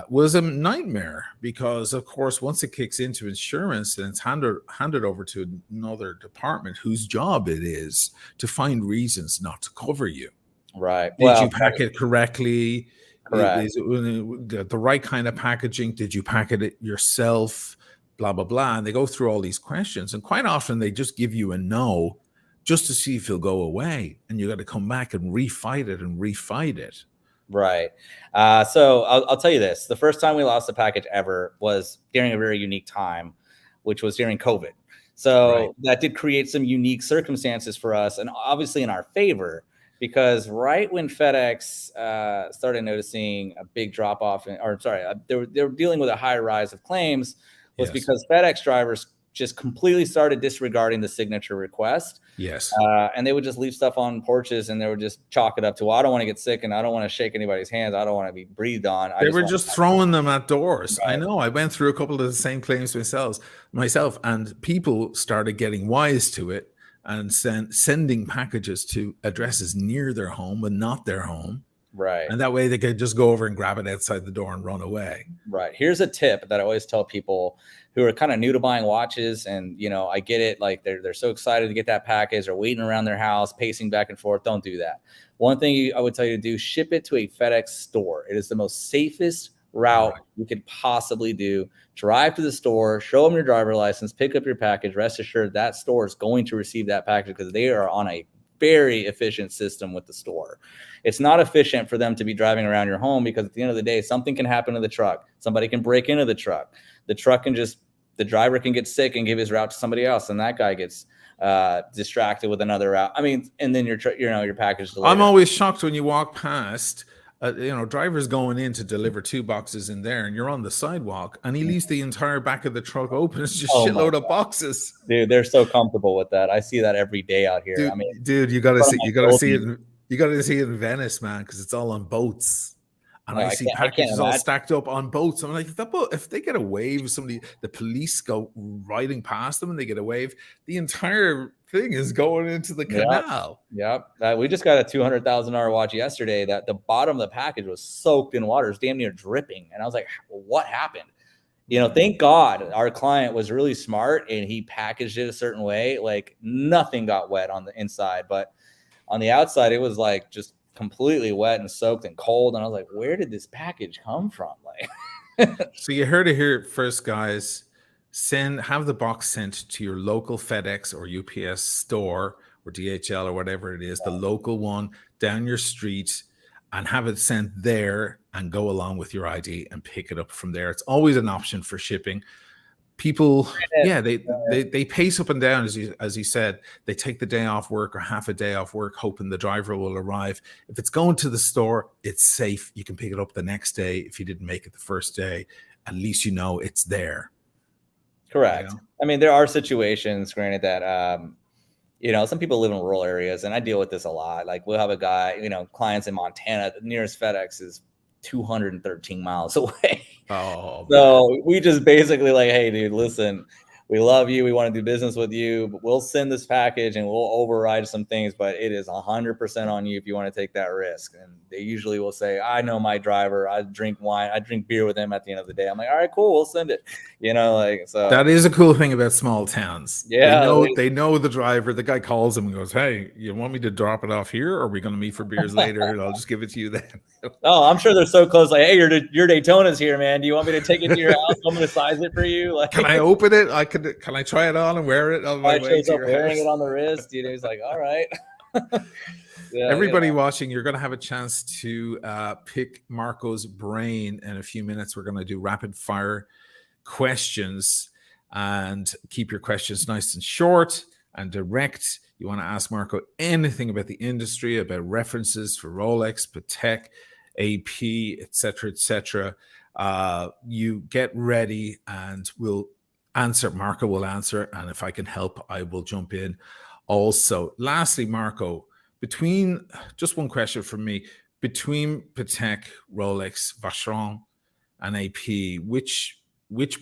was a nightmare, because of course, once it kicks into insurance, then it's handed over to another department whose job it is to find reasons not to cover you. Right. Did you pack it correctly? Correct. Is it the right kind of packaging? Did you pack it yourself? Blah, blah, blah. And they go through all these questions. And quite often they just give you a no just to see if you'll go away. And you got to come back and refight it. Right. So I'll tell you this. The first time we lost a package ever was during a very unique time, which was during COVID. So that did create some unique circumstances for us, and obviously in our favor, because right when FedEx started noticing a big drop off, they were dealing with a high rise of claims, was because FedEx drivers just completely started disregarding the signature request. Yes. And they would just leave stuff on porches, and they would just chalk it up to, well, I don't want to get sick, and I don't want to shake anybody's hands. I don't want to be breathed on. They were just throwing them at doors. Right. I know. I went through a couple of the same claims myself, and people started getting wise to it and sending packages to addresses near their home but not their home. Right. And that way they could just go over and grab it outside the door and run away. Right. Here's a tip that I always tell people who are kind of new to buying watches. And, you know, I get it. Like they're so excited to get that package. They're waiting around their house, pacing back and forth. Don't do that. One thing I would tell you to do, ship it to a FedEx store. It is the most safest route you could possibly do. Drive to the store, show them your driver license, pick up your package. Rest assured that store is going to receive that package, because they are on a very efficient system with the store. It's not efficient for them to be driving around your home, because at the end of the day, something can happen to the truck. Somebody can break into the truck. The driver can get sick and give his route to somebody else, and that guy gets distracted with another route. I mean, and then your package delivered. I'm always shocked when you walk past, drivers going in to deliver 2 boxes in there, and you're on the sidewalk, and he leaves the entire back of the truck open. It's just shitload of boxes. Dude, they're so comfortable with that. I see that every day out here. Dude, you gotta see it in Venice, man, because it's all on boats. And I see packages all stacked up on boats. I'm like, if they get a wave, the police go riding past them and they get a wave, the entire thing is going into the canal. Yep. We just got a $200,000 watch yesterday that the bottom of the package was soaked in water. It was damn near dripping. And I was like, what happened? You know, thank God our client was really smart and he packaged it a certain way. Like nothing got wet on the inside, but on the outside, it was like just completely wet and soaked and cold. And I was like, where did this package come from? Like, so you heard it here first, guys. Have the box sent to your local FedEx or UPS store or DHL or whatever it is, the local one down your street, and have it sent there and go along with your ID and pick it up from there. It's always an option for shipping. People, they pace up and down, as you said. They take the day off work or half a day off work, hoping the driver will arrive. If it's going to the store, it's safe. You can pick it up the next day. If you didn't make it the first day, at least you know it's there. Correct. You know? I mean, there are situations, granted, that some people live in rural areas, and I deal with this a lot. Like we'll have a guy, clients in Montana, the nearest FedEx is 213 miles away. Oh, so we just basically like, hey, dude, listen, we love you. We want to do business with you, but we'll send this package and we'll override some things, but it is 100% on you if you want to take that risk. And they usually will say, I know my driver. I drink wine. I drink beer with him at the end of the day. I'm like, all right, cool. We'll send it. So that is a cool thing about small towns. Yeah. They know the driver. The guy calls him and goes, hey, you want me to drop it off here? Or are we going to meet for beers later? And I'll just give it to you then. Oh, I'm sure they're so close. Like, hey, your Daytona's here, man. Do you want me to take it to your house? I'm going to size it for you. Like, can I open it? can I try it on and wear it on my I way shows to up your wearing house? it on the wrist. He's like, all right. Yeah, Everybody watching, you're going to have a chance to pick Marco's brain in a few minutes. We're going to do rapid fire questions, and keep your questions nice and short and direct. You want to ask Marco anything about the industry, about references for Rolex, Patek, AP, etc., etc. You get ready, and we'll answer. Marco will answer, and if I can help, I will jump in. Also, lastly, Marco, between just one question from me, between Patek, Rolex, Vacheron, and AP, which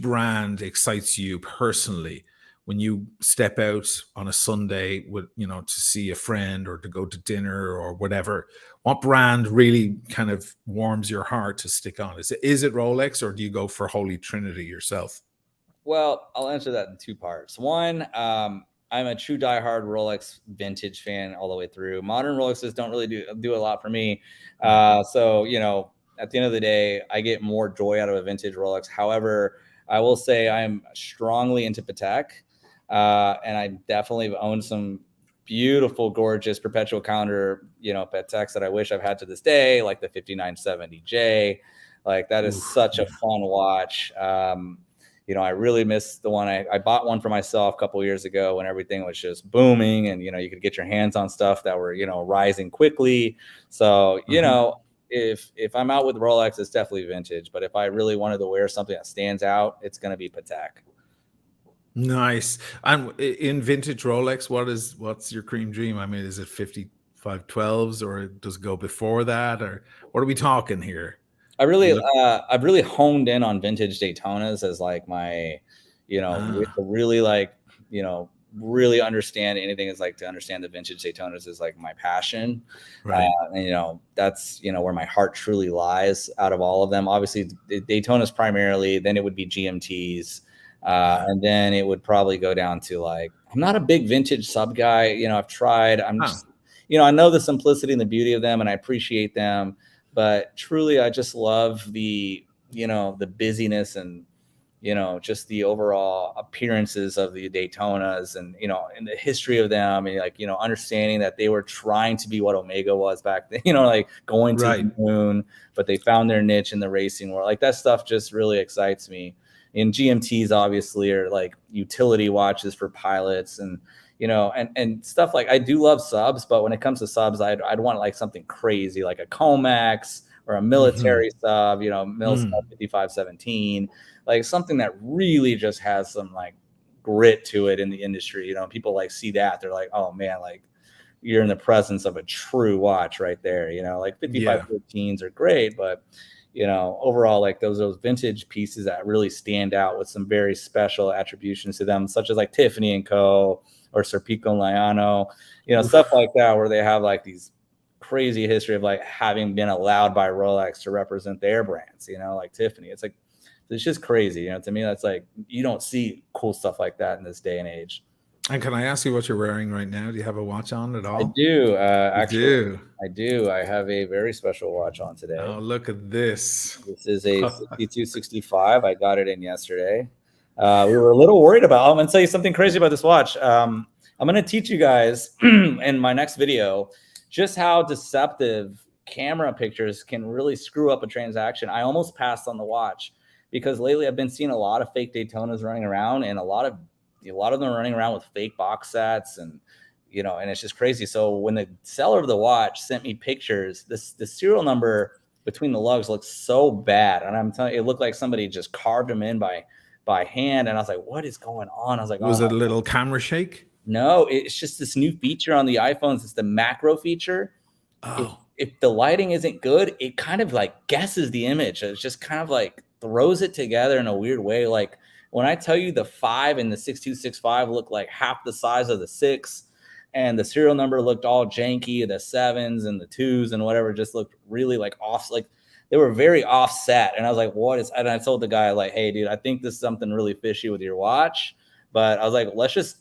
brand excites you personally when you step out on a Sunday with, to see a friend or to go to dinner or whatever? What brand really kind of warms your heart to stick on? Is it Rolex, or do you go for Holy Trinity yourself? Well, I'll answer that in two parts. One, I'm a true diehard Rolex vintage fan all the way through. Modern Rolexes don't really do a lot for me. So, at the end of the day, I get more joy out of a vintage Rolex. However, I will say I'm strongly into Patek, and I definitely own some beautiful, gorgeous perpetual calendar, Pateks that I wish I've had to this day, like the 5970J. Like that is such a fun watch. I really miss the one I bought one for myself a couple of years ago when everything was just booming, and you could get your hands on stuff that were rising quickly. So if I'm out with Rolex, it's definitely vintage. But if I really wanted to wear something that stands out, it's going to be Patek. Nice. And in vintage Rolex, what's your cream dream? I mean, is it 5512s, or does it go before that, or what are we talking here? I've really honed in on vintage Daytonas as like my, really like, really understand anything is like to understand the vintage Daytonas is like my passion. Right. And, that's, where my heart truly lies out of all of them. Obviously Daytonas primarily, then it would be GMTs. And then it would probably go down to like, I'm not a big vintage sub guy. I've tried, just, I know the simplicity and the beauty of them and I appreciate them. But truly, I just love the busyness and, just the overall appearances of the Daytonas and, and the history of them and like, understanding that they were trying to be what Omega was back then, like going to the moon, but they found their niche in the racing world. Like that stuff just really excites me. And GMTs obviously are like utility watches for pilots and, and stuff like I do love subs, but when it comes to subs, I'd want like something crazy, like a Comex or a military sub, Mil Sub 5517, like something that really just has some like grit to it in the industry. People like see that they're like, oh man, like you're in the presence of a true watch right there. Like 5514s are great, but overall, like those vintage pieces that really stand out with some very special attributions to them, such as like Tiffany & Co. or Serpico and Laiano, stuff like that, where they have like these crazy history of like having been allowed by Rolex to represent their brands, like Tiffany. It's like, it's just crazy. To me, that's like, you don't see cool stuff like that in this day and age. And can I ask you what you're wearing right now? Do you have a watch on at all? I do. Actually, I do. I have a very special watch on today. Oh, look at this. This is a 6265. I got it in yesterday. We were a little worried about. I'm going to tell you something crazy about this watch. I'm going to teach you guys in my next video just how deceptive camera pictures can really screw up a transaction. I almost passed on the watch because lately I've been seeing a lot of fake Daytonas running around, and a lot of them are running around with fake box sets, and and it's just crazy. So when the seller of the watch sent me pictures, the serial number between the lugs looks so bad, and I'm telling you, it looked like somebody just carved them in by hand. And I was like, what is going on? I was like, was it a little camera shake? No, it's just this new feature on the iPhones. It's the macro feature. Oh. If the lighting isn't good, it kind of like guesses the image. It's just kind of like throws it together in a weird way. Like when I tell you the 5 and the 6265 look like half the size of the 6, and the serial number looked all janky, the 7s and the 2s and whatever just looked really like off, like they were very offset. And I was like, what is, and I told the guy like, hey dude, I think this is something really fishy with your watch. But I was like, let's just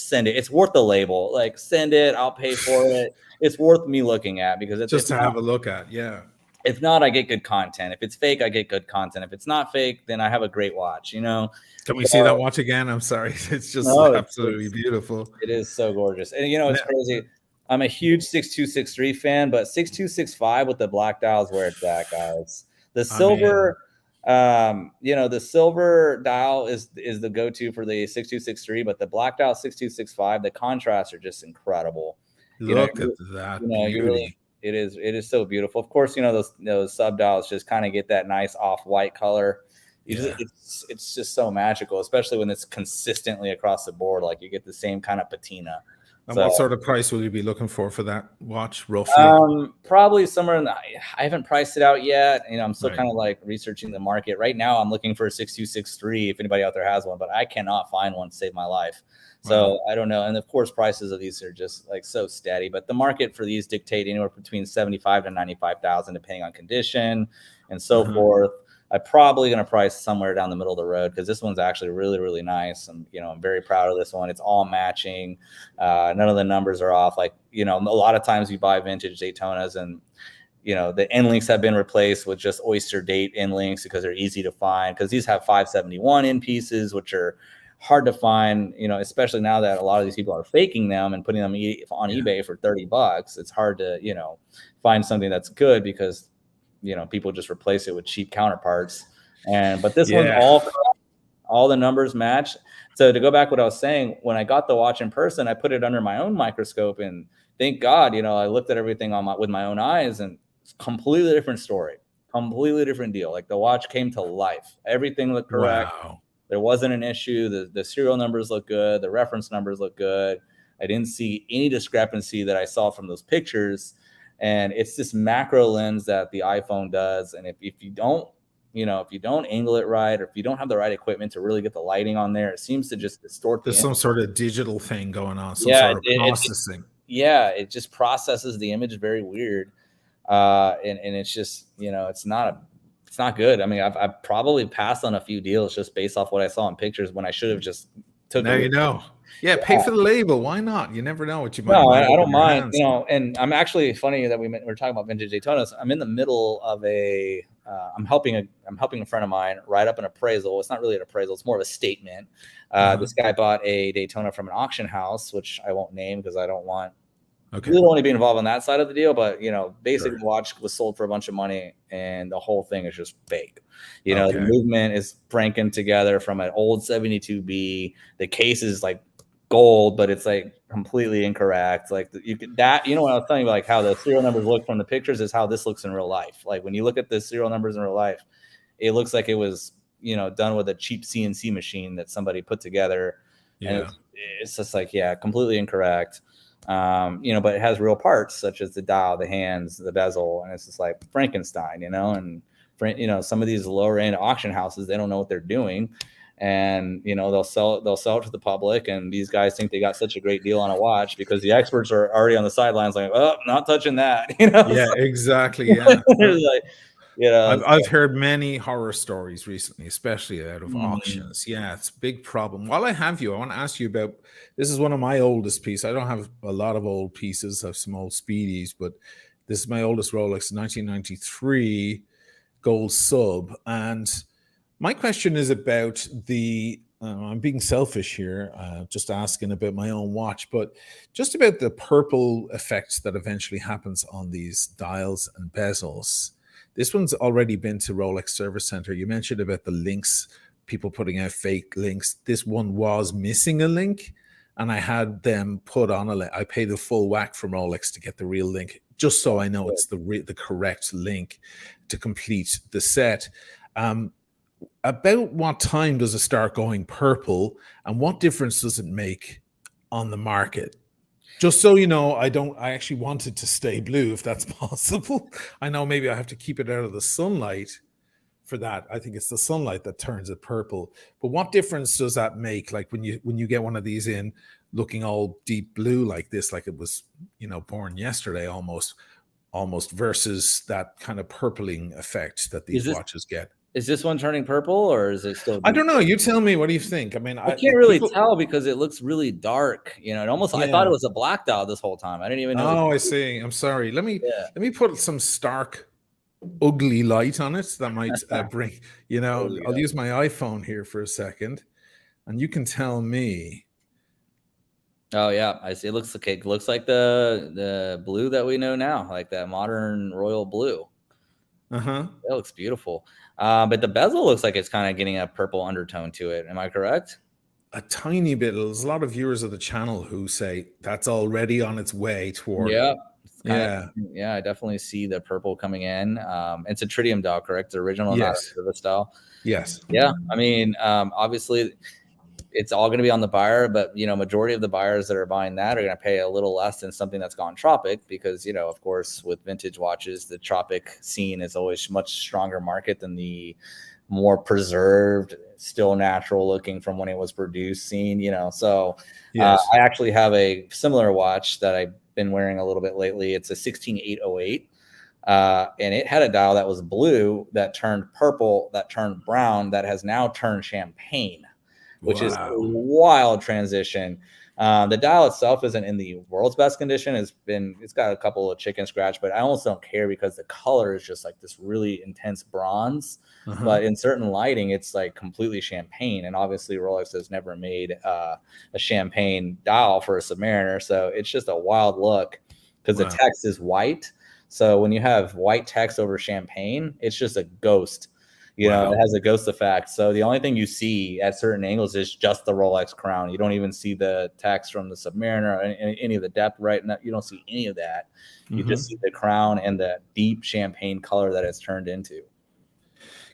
send it. It's worth the label. Like send it, I'll pay for it. It's worth me looking at because it's just to have a look at. Yeah. If not, I get good content. If it's fake, I get good content. If it's not fake, then I have a great watch, you know? Can we see that watch again? I'm sorry. It's just No, absolutely beautiful. it is so gorgeous. And you know, it's crazy. I'm a huge 6263 fan, but 6265 with the black dial is where it's at, guys. The silver, you know, the silver dial is the go-to for the 6263, but the black dial 6265, the contrasts are just incredible. Look at that beauty. It is so beautiful. Of course, you know, those sub dials just kind of get that nice off-white color. It's just so magical, especially when it's consistently across the board. Like you get the same kind of patina. And what sort of price will you be looking for that watch, roughly? Probably somewhere in the, I haven't priced it out yet. You know, I'm still kind of like researching the market. Right now, I'm looking for a 6263 if anybody out there has one, but I cannot find one to save my life. So I don't know. And of course, prices of these are just like so steady, but the market for these dictate anywhere between 75 to 95,000, depending on condition and so forth. I'm probably going to price somewhere down the middle of the road because this one's actually really, really nice. And, you know, I'm very proud of this one. It's all matching. None of the numbers are off. Like, you know, a lot of times you buy vintage Daytonas and, you know, the end links have been replaced with just Oyster date end links because they're easy to find, because these have 571 end pieces, which are hard to find, you know, especially now that a lot of these people are faking them and putting them on eBay for $30. It's hard to, you know, find something that's good because, you know, people just replace it with cheap counterparts. But this one's all the numbers match. So to go back what I was saying, when I got the watch in person, I put it under my own microscope, and thank God, you know, I looked at everything with my own eyes, and it's a completely different story, completely different deal. Like the watch came to life. Everything looked correct. Wow. There wasn't an issue. The serial numbers look good. The reference numbers look good. I didn't see any discrepancy that I saw from those pictures. And it's this macro lens that the iPhone does. And if you don't, you know, if you don't angle it right, or if you don't have the right equipment to really get the lighting on there, it seems to just distort. There's some sort of digital thing going on, some sort of processing. It just processes the image very weird. And it's just, you know, it's not good. I mean, I've probably passed on a few deals just based off what I saw in pictures when I should have just took it. Now you know. Yeah, pay for the label. Why not? You never know what you might. No, I don't mind. You know, and I'm actually funny that we're talking about vintage Daytonas. I'm in the middle of I'm helping a friend of mine write up an appraisal. It's not really an appraisal; it's more of a statement. This guy bought a Daytona from an auction house, which I won't name because I don't want. Okay. We don't want to be involved on that side of the deal, but you know, basically, the watch was sold for a bunch of money, and the whole thing is just fake. You know, the movement is pranking together from an old 72B. The case is like gold, but it's like completely incorrect. Like you know what I was telling you, like how the serial numbers look from the pictures is how this looks in real life. Like when you look at the serial numbers in real life, it looks like it was, you know, done with a cheap CNC machine that somebody put together. And it's just like, completely incorrect. You know, but it has real parts such as the dial, the hands, the bezel, and it's just like Frankenstein, you know. And you know, some of these lower end auction houses, they don't know what they're doing. And, you know, they'll sell it to the public. And these guys think they got such a great deal on a watch because the experts are already on the sidelines like, oh, not touching that. You know? Yeah, exactly. Yeah. Like, you know, I've heard many horror stories recently, especially out of auctions. Yeah, it's a big problem. While I have you, I want to ask you about, this is one of my oldest pieces. I don't have a lot of old pieces. I have some old Speedies, but this is my oldest Rolex, 1993 gold sub. And my question is about I'm being selfish here, just asking about my own watch, but just about the purple effect that eventually happens on these dials and bezels. This one's already been to Rolex Service Center. You mentioned about the links, people putting out fake links. This one was missing a link, and I had them put on a link. I paid the full whack from Rolex to get the real link, just so I know it's the correct link to complete the set. About what time does it start going purple, and what difference does it make on the market? Just so you know, I actually want it to stay blue if that's possible. I know maybe I have to keep it out of the sunlight for that. I think it's the sunlight that turns it purple. But what difference does that make? Like when you get one of these in looking all deep blue like this, like it was, you know, born yesterday almost versus that kind of purpling effect that these watches get. Is this one turning purple, or is it still blue? I don't know. You tell me. What do you think? I mean, I can't really tell because it looks really dark. You know, I thought it was a black dial this whole time. I didn't even know. Oh, I see. I'm sorry. Let me put some stark ugly light on it that might bring, Totally, I'll yeah. use my iPhone here for a second, and you can tell me. Oh yeah, I see. It looks like the blue that we know now, like that modern royal blue. Uh-huh. It looks beautiful. But the bezel looks like it's kind of getting a purple undertone to it. Am I correct? A tiny bit. There's a lot of viewers of the channel who say that's already on its way toward. Yeah. It's kind of, Yeah. yeah, I definitely see the purple coming in. It's a tritium dial, correct? The original, not a Yes. service style. Yes. Yeah. I mean, obviously it's all going to be on the buyer, but majority of the buyers that are buying that are going to pay a little less than something that's gone tropic because, of course, with vintage watches, the tropic scene is always much stronger market than the more preserved, still natural looking from when it was produced scene, So Yes. I actually have a similar watch that I've been wearing a little bit lately. It's a 16808. And it had a dial that was blue, that turned purple, that turned brown, that has now turned champagne, which is a Wow. wild transition. The dial itself isn't in the world's best condition. It's got a couple of chicken scratch, but I almost don't care because the color is just like this really intense bronze. Uh-huh. But in certain lighting, it's like completely champagne. And obviously, Rolex has never made a champagne dial for a Submariner, so it's just a wild look because the Wow. text is white. So when you have white text over champagne, it's just a ghost. It Wow. has a ghost effect. So the only thing you see at certain angles is just the Rolex crown. You don't even see the text from the Submariner or any of the depth, right? You don't see any of that. You Mm-hmm. just see the crown and the deep champagne color that it's turned into.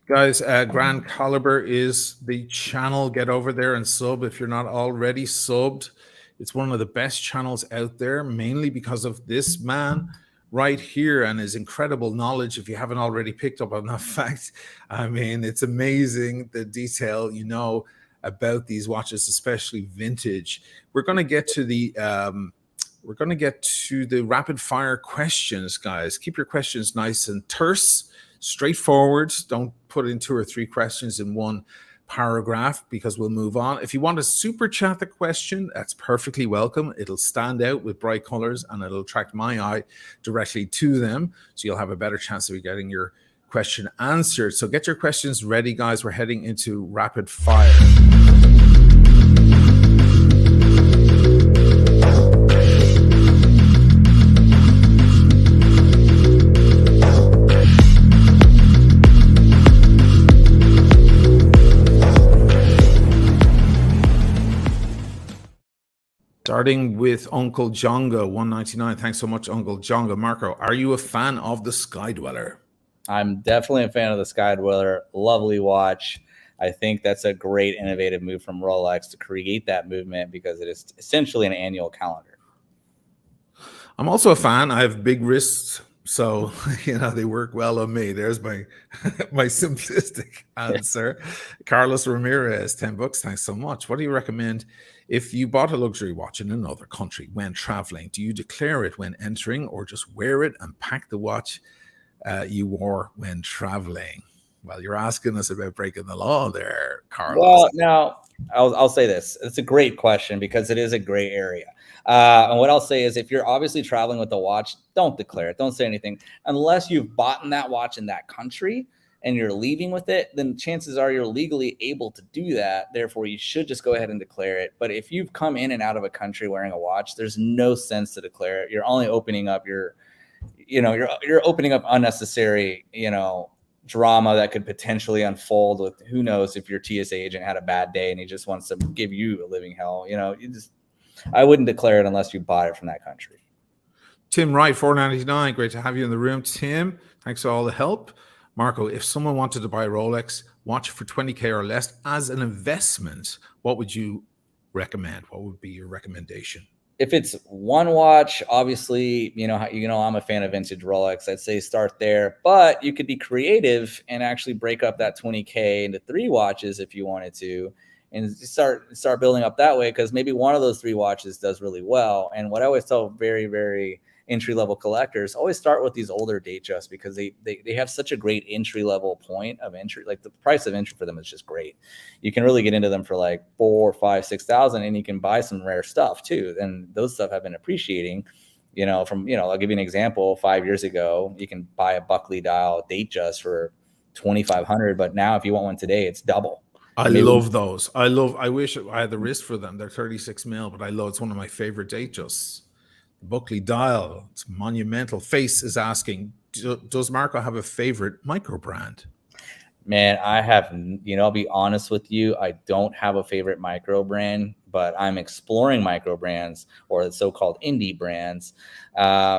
Guys, Grand Caliber is the channel. Get over there and sub if you're not already subbed. It's one of the best channels out there, mainly because of this man right here and his incredible knowledge. If you haven't already picked up on that fact, I mean, it's amazing the detail about these watches, especially vintage. We're going to get to the rapid fire questions, guys. Keep your questions nice and terse, straightforward. Don't put in 2 or 3 questions in one paragraph because we'll move on. If you want to super chat the question, that's perfectly welcome. It'll stand out with bright colors and it'll attract my eye directly to them. So you'll have a better chance of getting your question answered. So get your questions ready, guys. We're heading into rapid fire. Starting with Uncle Jonga, 199. Thanks so much, Uncle Jonga. Marco, are you a fan of the Sky Dweller? I'm definitely a fan of the Sky Dweller. Lovely watch. I think that's a great innovative move from Rolex to create that movement because it is essentially an annual calendar. I'm also a fan. I have big wrists, so they work well on me. There's my my simplistic answer. Carlos Ramirez, $10. Thanks so much. What do you recommend if you bought a luxury watch in another country when traveling? Do you declare it when entering, or just wear it and pack the watch you wore when traveling? Well, you're asking us about breaking the law there, Carlos. Well, now I'll say this. It's a great question because it is a gray area. And what I'll say is if you're obviously traveling with a watch, don't declare it. Don't say anything unless you've bought that watch in that country and you're leaving with it, then chances are you're legally able to do that. Therefore, you should just go ahead and declare it. But if you've come in and out of a country wearing a watch, there's no sense to declare it. You're only opening up you're opening up unnecessary, drama that could potentially unfold with who knows if your TSA agent had a bad day and he just wants to give you a living hell. I wouldn't declare it unless you bought it from that country. Tim Wright, 499. Great to have you in the room, Tim. Thanks for all the help. Marco, if someone wanted to buy a Rolex watch for 20K or less as an investment, what would you recommend? What would be your recommendation? If it's one watch, obviously, I'm a fan of vintage Rolex. I'd say start there, but you could be creative and actually break up that 20K into 3 watches if you wanted to, and start building up that way. Because maybe one of those 3 watches does really well. And what I always tell very, very entry-level collectors, always start with these older Datejust because they have such a great entry-level point of entry. Like the price of entry for them is just great. You can really get into them for like 4, 5, 6,000, and you can buy some rare stuff too. And those stuff have been appreciating. I'll give you an example. 5 years ago, you can buy a Buckley dial Datejust for 2,500, but now if you want one today, it's double. I love those. I wish I had the wrist for them. They're 36 mil, but it's one of my favorite Datejusts. Buckley dial, it's monumental. Face is asking, does Marco have a favorite micro brand? Man, I'll be honest with you. I don't have a favorite micro brand, but I'm exploring micro brands, or the so-called indie brands,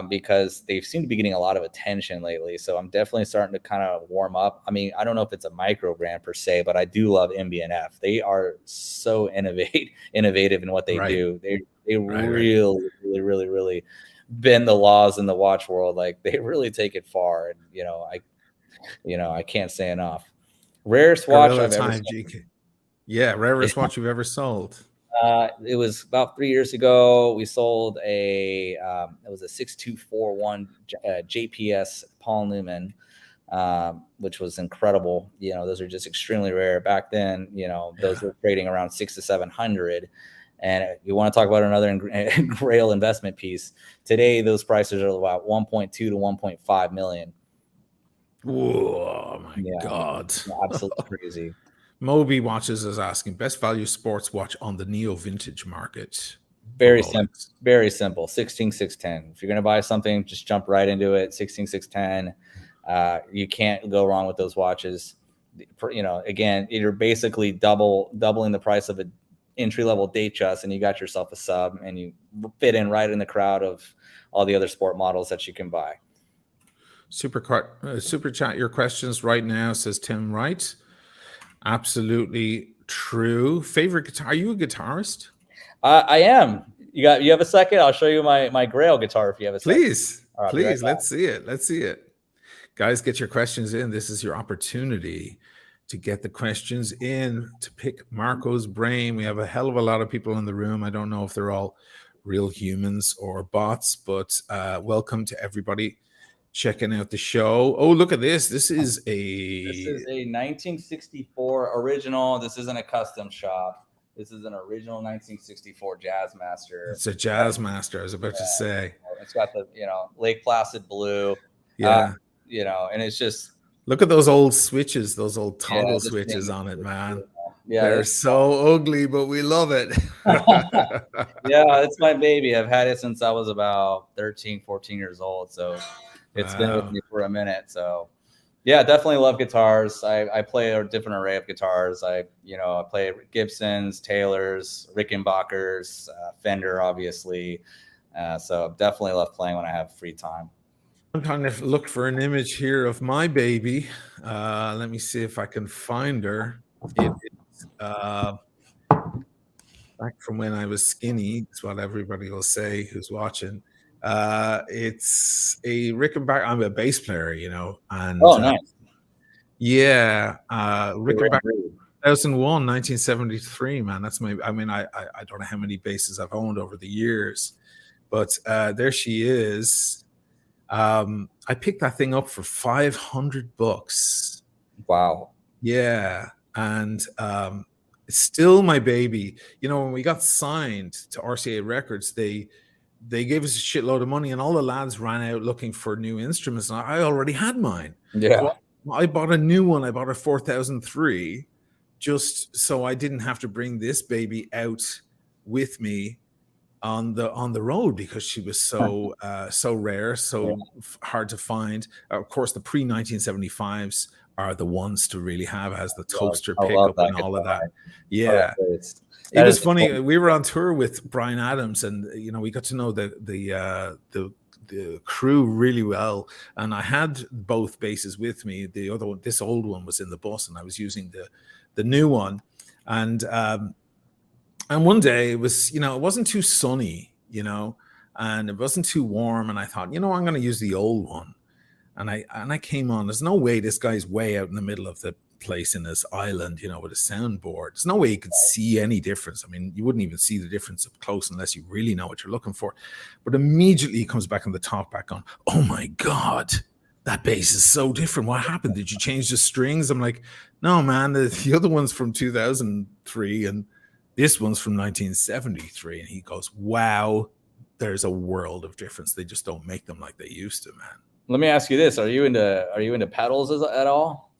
because they seem to be getting a lot of attention lately. So I'm definitely starting to kind of warm up. I mean, I don't know if it's a micro brand per se, but I do love MBNF. They are so innovative in what they do. They really, really, really, really bend the laws in the watch world. Like, they really take it far. And, I can't say enough. Rarest watch I've ever sold. Yeah, rarest watch you've ever sold. It was about 3 years ago. We sold it was a 6241 JPS Paul Newman, which was incredible. Those are just extremely rare back then. Those were trading around 600 to 700. And you want to talk about another grail investment piece. Today, those prices are about 1.2 to 1.5 million. Whoa, my God. Absolutely crazy. Moby Watches is asking, best value sports watch on the neo vintage market. Very simple. Very simple. 16610. If you're going to buy something, just jump right into it. 16610. You can't go wrong with those watches. Again, you're basically doubling the price of an entry-level Datejust, and you got yourself a sub, and you fit in right in the crowd of all the other sport models that you can buy. Super chat your questions right now, says Tim Wright. Absolutely true. Favorite guitar? Are you a guitarist? I am. You have a second? I'll show you my Grail guitar if you have a second. Please, please. Let's see it. Guys, get your questions in. This is your opportunity to get the questions in, to pick Marco's brain. We have a hell of a lot of people in the room. I don't know if they're all real humans or bots, but welcome to everybody checking out the show. Oh, look at this. This is a 1964 original. This isn't a custom shop. This is an original 1964 Jazzmaster. It's a Jazzmaster, I was about to say. It's got the, Lake Placid blue. Yeah. And it's just, look at those old switches, those old toggle switches on it, man. Yeah, they're so ugly, but we love it. Yeah, it's my baby. I've had it since I was about 13, 14 years old. So it's been with me for a minute. So yeah, definitely love guitars. I play a different array of guitars. I play Gibsons, Taylors, Rickenbackers, Fender, obviously. So definitely love playing when I have free time. I'm trying to look for an image here of my baby. Let me see if I can find her. It is back from when I was skinny. That's what everybody will say who's watching. It's a Rickenbacker. I'm a bass player, and nice. Rickenbacker 2001, 1973, man. That's I don't know how many basses I've owned over the years, but there she is. I picked that thing up for $500. Wow. Yeah. And it's still my baby. When we got signed to RCA Records, they gave us a shitload of money, and all the lads ran out looking for new instruments. And I already had mine. Yeah. So I bought a new one. I bought a 4003 just so I didn't have to bring this baby out with me on the road, because she was so rare, so hard to find. Of course, the pre-1975s are the ones to really have, as the toaster pickup and all of that. Yeah. It was funny. We were on tour with Bryan Adams, and we got to know the crew really well. And I had both basses with me. The other one, this old one, was in the bus, and I was using the new one. And one day it was, it wasn't too sunny, and it wasn't too warm. And I thought, I'm going to use the old one. And I came on. There's no way this guy's way out in the middle of the place in this island, with a soundboard. There's no way you could see any difference. I mean, you wouldn't even see the difference up close unless you really know what you're looking for. But immediately he comes back on the top back on, oh my God, that bass is so different. What happened? Did you change the strings? I'm like, no, man, the other one's from 2003 and this one's from 1973. And he goes, wow, there's a world of difference. They just don't make them like they used to, man. Let me ask you this: Are you into pedals at all?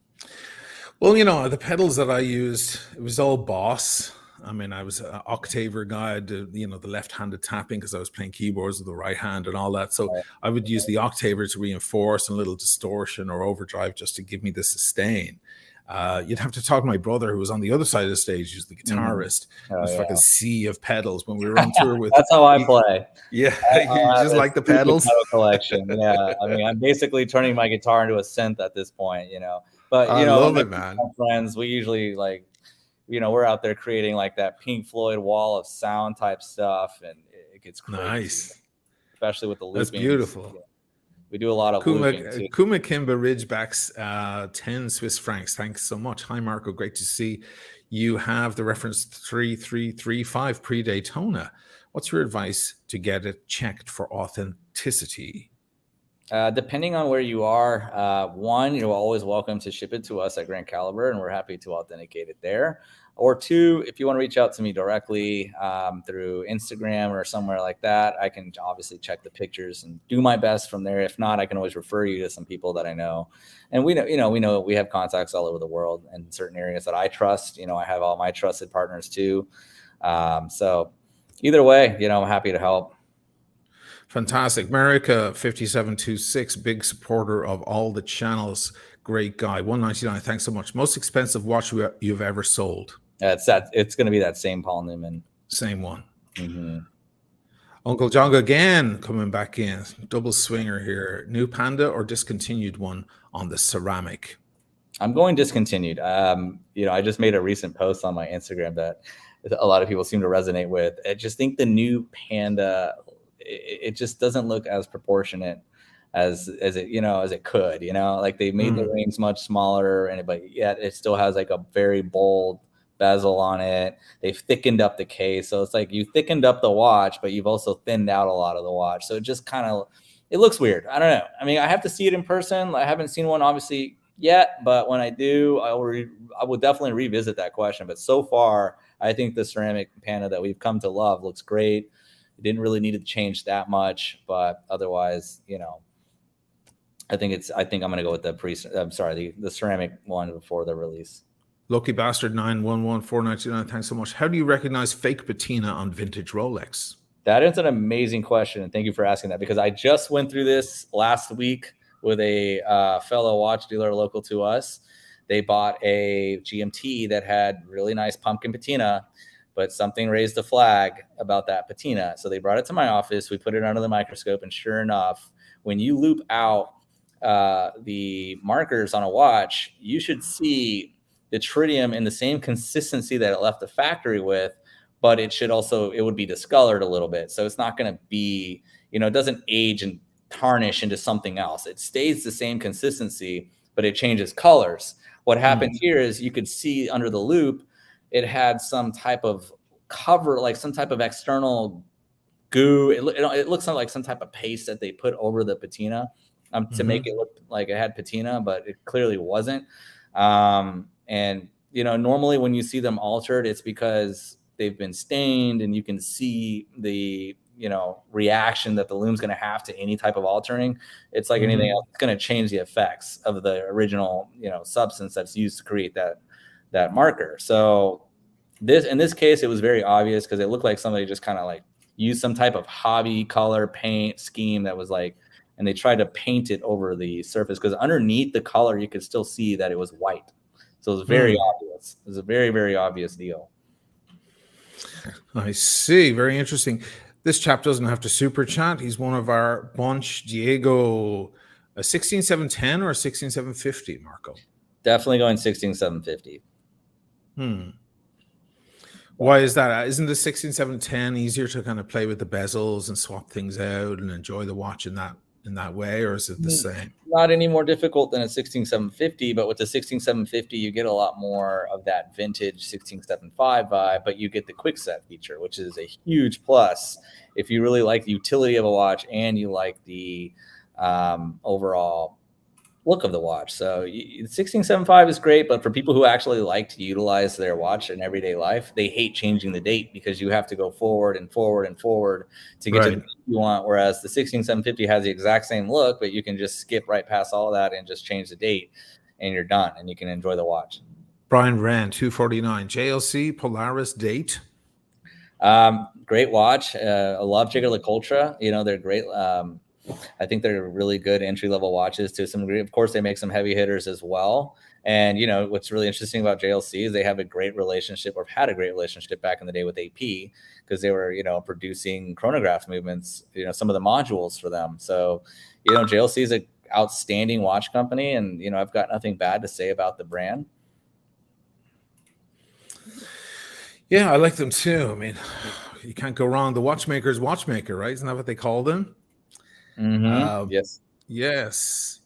Well, the pedals that I used, it was all Boss. I mean, I was an Octaver guy, the left-handed tapping because I was playing keyboards with the right hand and all that. So I would use the Octaver to reinforce and a little distortion or overdrive just to give me the sustain. You'd have to talk to my brother who was on the other side of the stage, who's the guitarist. It was like a sea of pedals when we were on tour with. That's how I play. Yeah, you just like the pedals. Pedal collection. Yeah, I mean, I'm basically turning my guitar into a synth at this point. But I love it, man. Friends, we usually we're out there creating like that Pink Floyd wall of sound type stuff, and it gets crazy. Nice, especially with the looping. That's beautiful. We do a lot of looping too. Kuma Kimba Ridgebacks, 10 Swiss francs. Thanks so much. Hi, Marco. Great to see you. Have the reference 3335 pre-Daytona. What's your advice to get it checked for authenticity? Depending on where you are, one, you're always welcome to ship it to us at Grand Caliber, and we're happy to authenticate it there. Or two, if you want to reach out to me directly through Instagram or somewhere like that, I can obviously check the pictures and do my best from there. If not, I can always refer you to some people that I know. And we know we have contacts all over the world in certain areas that I trust. I have all my trusted partners too. So either way, I'm happy to help. Fantastic. America 5726, big supporter of all the channels. Great guy. 199. Thanks so much. Most expensive watch you've ever sold? It's going to be that same Paul Newman. Same one. Mm-hmm. Uncle Jonga again coming back in. Double swinger here. New Panda or discontinued one on the ceramic? I'm going discontinued. I just made a recent post on my Instagram that a lot of people seem to resonate with. I just think the new Panda, it just doesn't look as proportionate as it could. Like they made the rings much smaller, but yet it still has like a very bold bezel on it. They've thickened up the case, so it's like you thickened up the watch, but you've also thinned out a lot of the watch. So it just it looks weird. I don't know. I mean, I have to see it in person. I haven't seen one obviously yet, but when I do, I will definitely revisit that question. But so far, I think the ceramic Panda that we've come to love looks great. It didn't really need to change that much, but otherwise, I think I'm going to go with the ceramic one before the release. Lucky Bastard 911499. Thanks so much. How do you recognize fake patina on vintage Rolex? That is an amazing question, and thank you for asking that, because I just went through this last week with a fellow watch dealer local to us. They bought a GMT that had really nice pumpkin patina, but something raised a flag about that patina. So they brought it to my office. We put it under the microscope, and sure enough, when you loop out the markers on a watch, you should see the tritium in the same consistency that it left the factory with, but it would be discolored a little bit. So it's not going to be, it doesn't age and tarnish into something else. It stays the same consistency, but it changes colors. What happened here is you could see under the loop, it had some type of cover, like some type of external goo. It looks like some type of paste that they put over the patina to make it look like it had patina, but it clearly wasn't. And normally when you see them altered, it's because they've been stained, and you can see the reaction that the loom's going to have to any type of altering. It's like anything else. It's going to change the effects of the original substance that's used to create that marker. So in this case, it was very obvious because it looked like somebody just kind of like used some type of hobby color paint scheme that was like, and they tried to paint it over the surface, because underneath the color you could still see that it was white. So it was very obvious. It was a very, very obvious deal. I see. Very interesting. This chap doesn't have to super chat. He's one of our bunch. Diego, a 16710 or a 16750, Marco? Definitely going 16750. Why is that? Isn't the 16710 easier to kind of play with the bezels and swap things out and enjoy the watch in that way, or is it the same? Not any more difficult than a 16750, but with the 16750, you get a lot more of that vintage 167.5 vibe, but you get the quick set feature, which is a huge plus if you really like the utility of a watch and you like the overall look of the watch. So 1675 is great, but for people who actually like to utilize their watch in everyday life, they hate changing the date because you have to go forward and forward and forward to get to the Right. date you want. Whereas the 16750 has the exact same look, but you can just skip right past all that and just change the date and you're done and you can enjoy the watch. Brian Wren, 249. JLC Polaris date. Great watch. I love Jiggler Ultra. You know, they're great. I think they're really good entry-level watches to some degree. Of course, they make some heavy hitters as well. And, you know, what's really interesting about JLC is they have a great relationship, or had a great relationship back in the day with AP, because they were, you know, producing chronograph movements, you know, some of the modules for them. So, you know, JLC is an outstanding watch company. And, you know, I've got nothing bad to say about the brand. Yeah, I like them too. I mean, you can't go wrong. The watchmaker's watchmaker, right? Isn't that what they call them? Yes. Yes.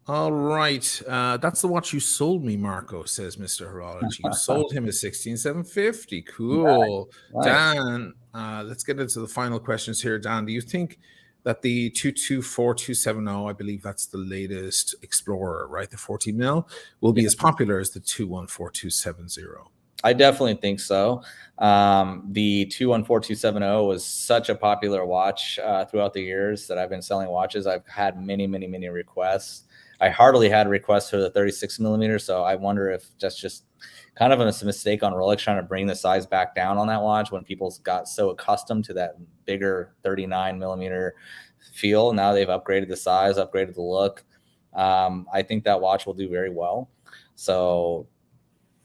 All right. That's the watch you sold me, Marco, says Mr. Horology. You sold him a 16750. Cool. Nice. Dan, let's get into the final questions here. Dan, do you think that the 224270, I believe that's the latest Explorer, right? The 40 mil, will be as popular as the 214270? I definitely think so. The 214270 was such a popular watch throughout the years that I've been selling watches. I've had many, many, many requests. I hardly had requests for the 36 millimeter. So I wonder if that's just kind of a mistake on Rolex trying to bring the size back down on that watch when people got so accustomed to that bigger 39 millimeter feel. Now they've upgraded the size, upgraded the look. I think that watch will do very well. So,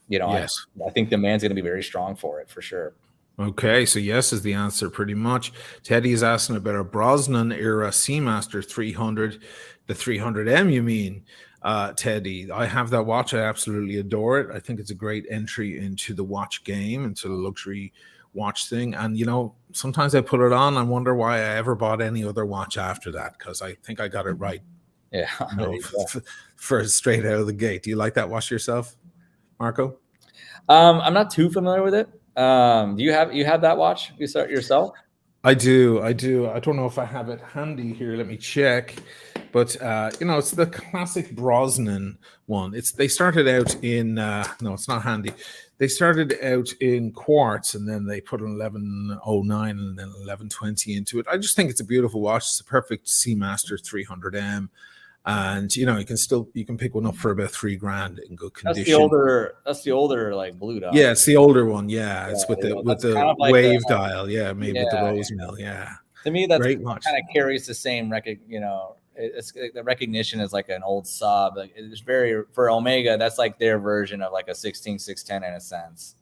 you know, Yes. I think demand's going to be very strong for it, for sure. Okay, so yes is the answer pretty much. Teddy is asking about a Brosnan era Seamaster 300, the 300M, you mean, Teddy? I have that watch. I absolutely adore it. I think it's a great entry into the watch game, into the luxury watch thing. And, you know, sometimes I put it on and wonder why I ever bought any other watch after that, because I think I got it right. Yeah, you know, for straight out of the gate. Do you like that watch yourself, Marco? I'm not too familiar with it. Do you have that watch yourself? I do. I don't know if I have it handy here. Let me check. But you know, it's the classic Brosnan one. They started out in no, it's not handy. They started out in quartz, and then they put an 1109 and then 1120 into it. I just think it's a beautiful watch. It's a perfect Seamaster 300M. And you know, you can pick one up for about $3,000 in good condition. That's the older like blue dial. Yeah, it's the older one. Yeah, it's with the kind of like wave dial. Yeah, maybe with the rose mill. Yeah. To me, that's great watch. Kind of carries the same you know, it's the recognition is like an old sub. Like it's very, for Omega, that's like their version of like a 16610 in a sense.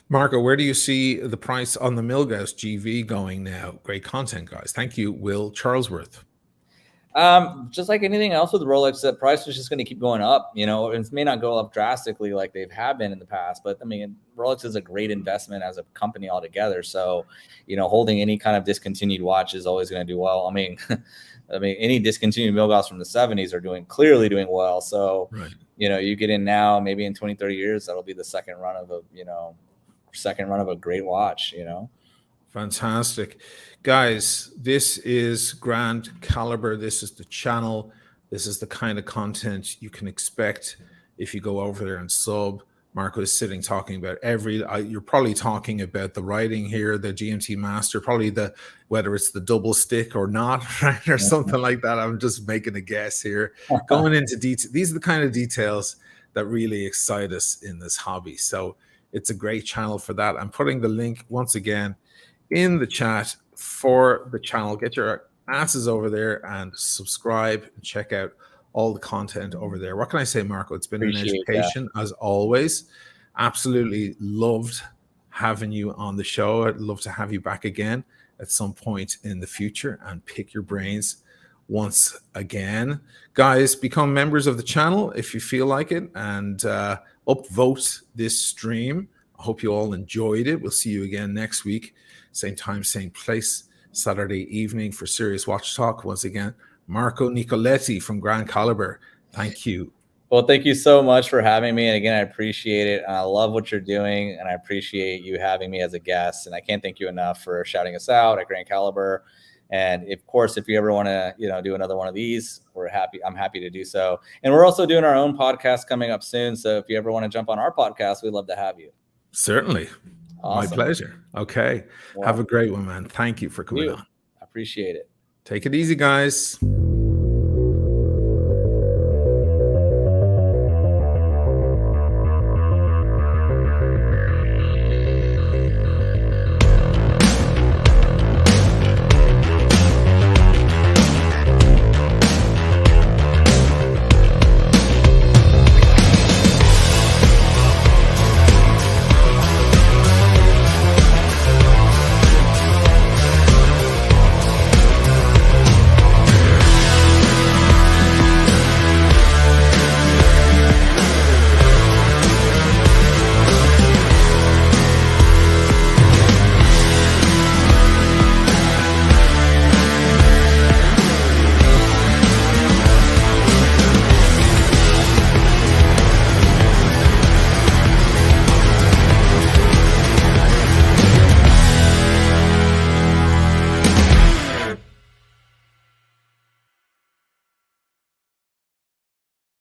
Marco, where do you see the price on the Milgauss GV going now? Great content, guys. Thank you, Will Charlesworth. Just like anything else with Rolex, the price is just going to keep going up. You know, it may not go up drastically like they have been in the past, but I mean, Rolex is a great investment as a company altogether. So, you know, holding any kind of discontinued watch is always going to do well. I mean, any discontinued Milgauss from the 70s are clearly doing well. So, right. You know, you get in now, maybe in 20, 30 years, that'll be the second run of a great watch, you know. Fantastic. Guys, this is Grand Caliber. This is the channel. This is the kind of content you can expect if you go over there and sub. Marco is sitting talking about you're probably talking about the writing here, the GMT Master, probably whether it's the double stick or not, right? Or something like that. I'm just making a guess here. Going into detail. These are the kind of details that really excite us in this hobby. So it's a great channel for that. I'm putting the link once again in the chat for the channel. Get your asses over there and subscribe and check out all the content over there. What can I say, Marco? It's been an education as always. Absolutely loved having you on the show. I'd love to have you back again at some point in the future and pick your brains once again. Guys, become members of the channel if you feel like it, and upvote this stream. I hope you all enjoyed it. We'll see you again next week. Same time, same place, Saturday evening for Serious Watch Talk. Once again, Marco Nicolini from Grand Caliber. Thank you. Well, thank you so much for having me. And again, I appreciate it. And I love what you're doing. And I appreciate you having me as a guest. And I can't thank you enough for shouting us out at Grand Caliber. And of course, if you ever want to, do another one of these, I'm happy to do so. And we're also doing our own podcast coming up soon. So if you ever want to jump on our podcast, we'd love to have you. Certainly. Awesome. My pleasure. Okay. Well, have a great one, man. Thank you for coming on. I appreciate it. Take it easy, guys.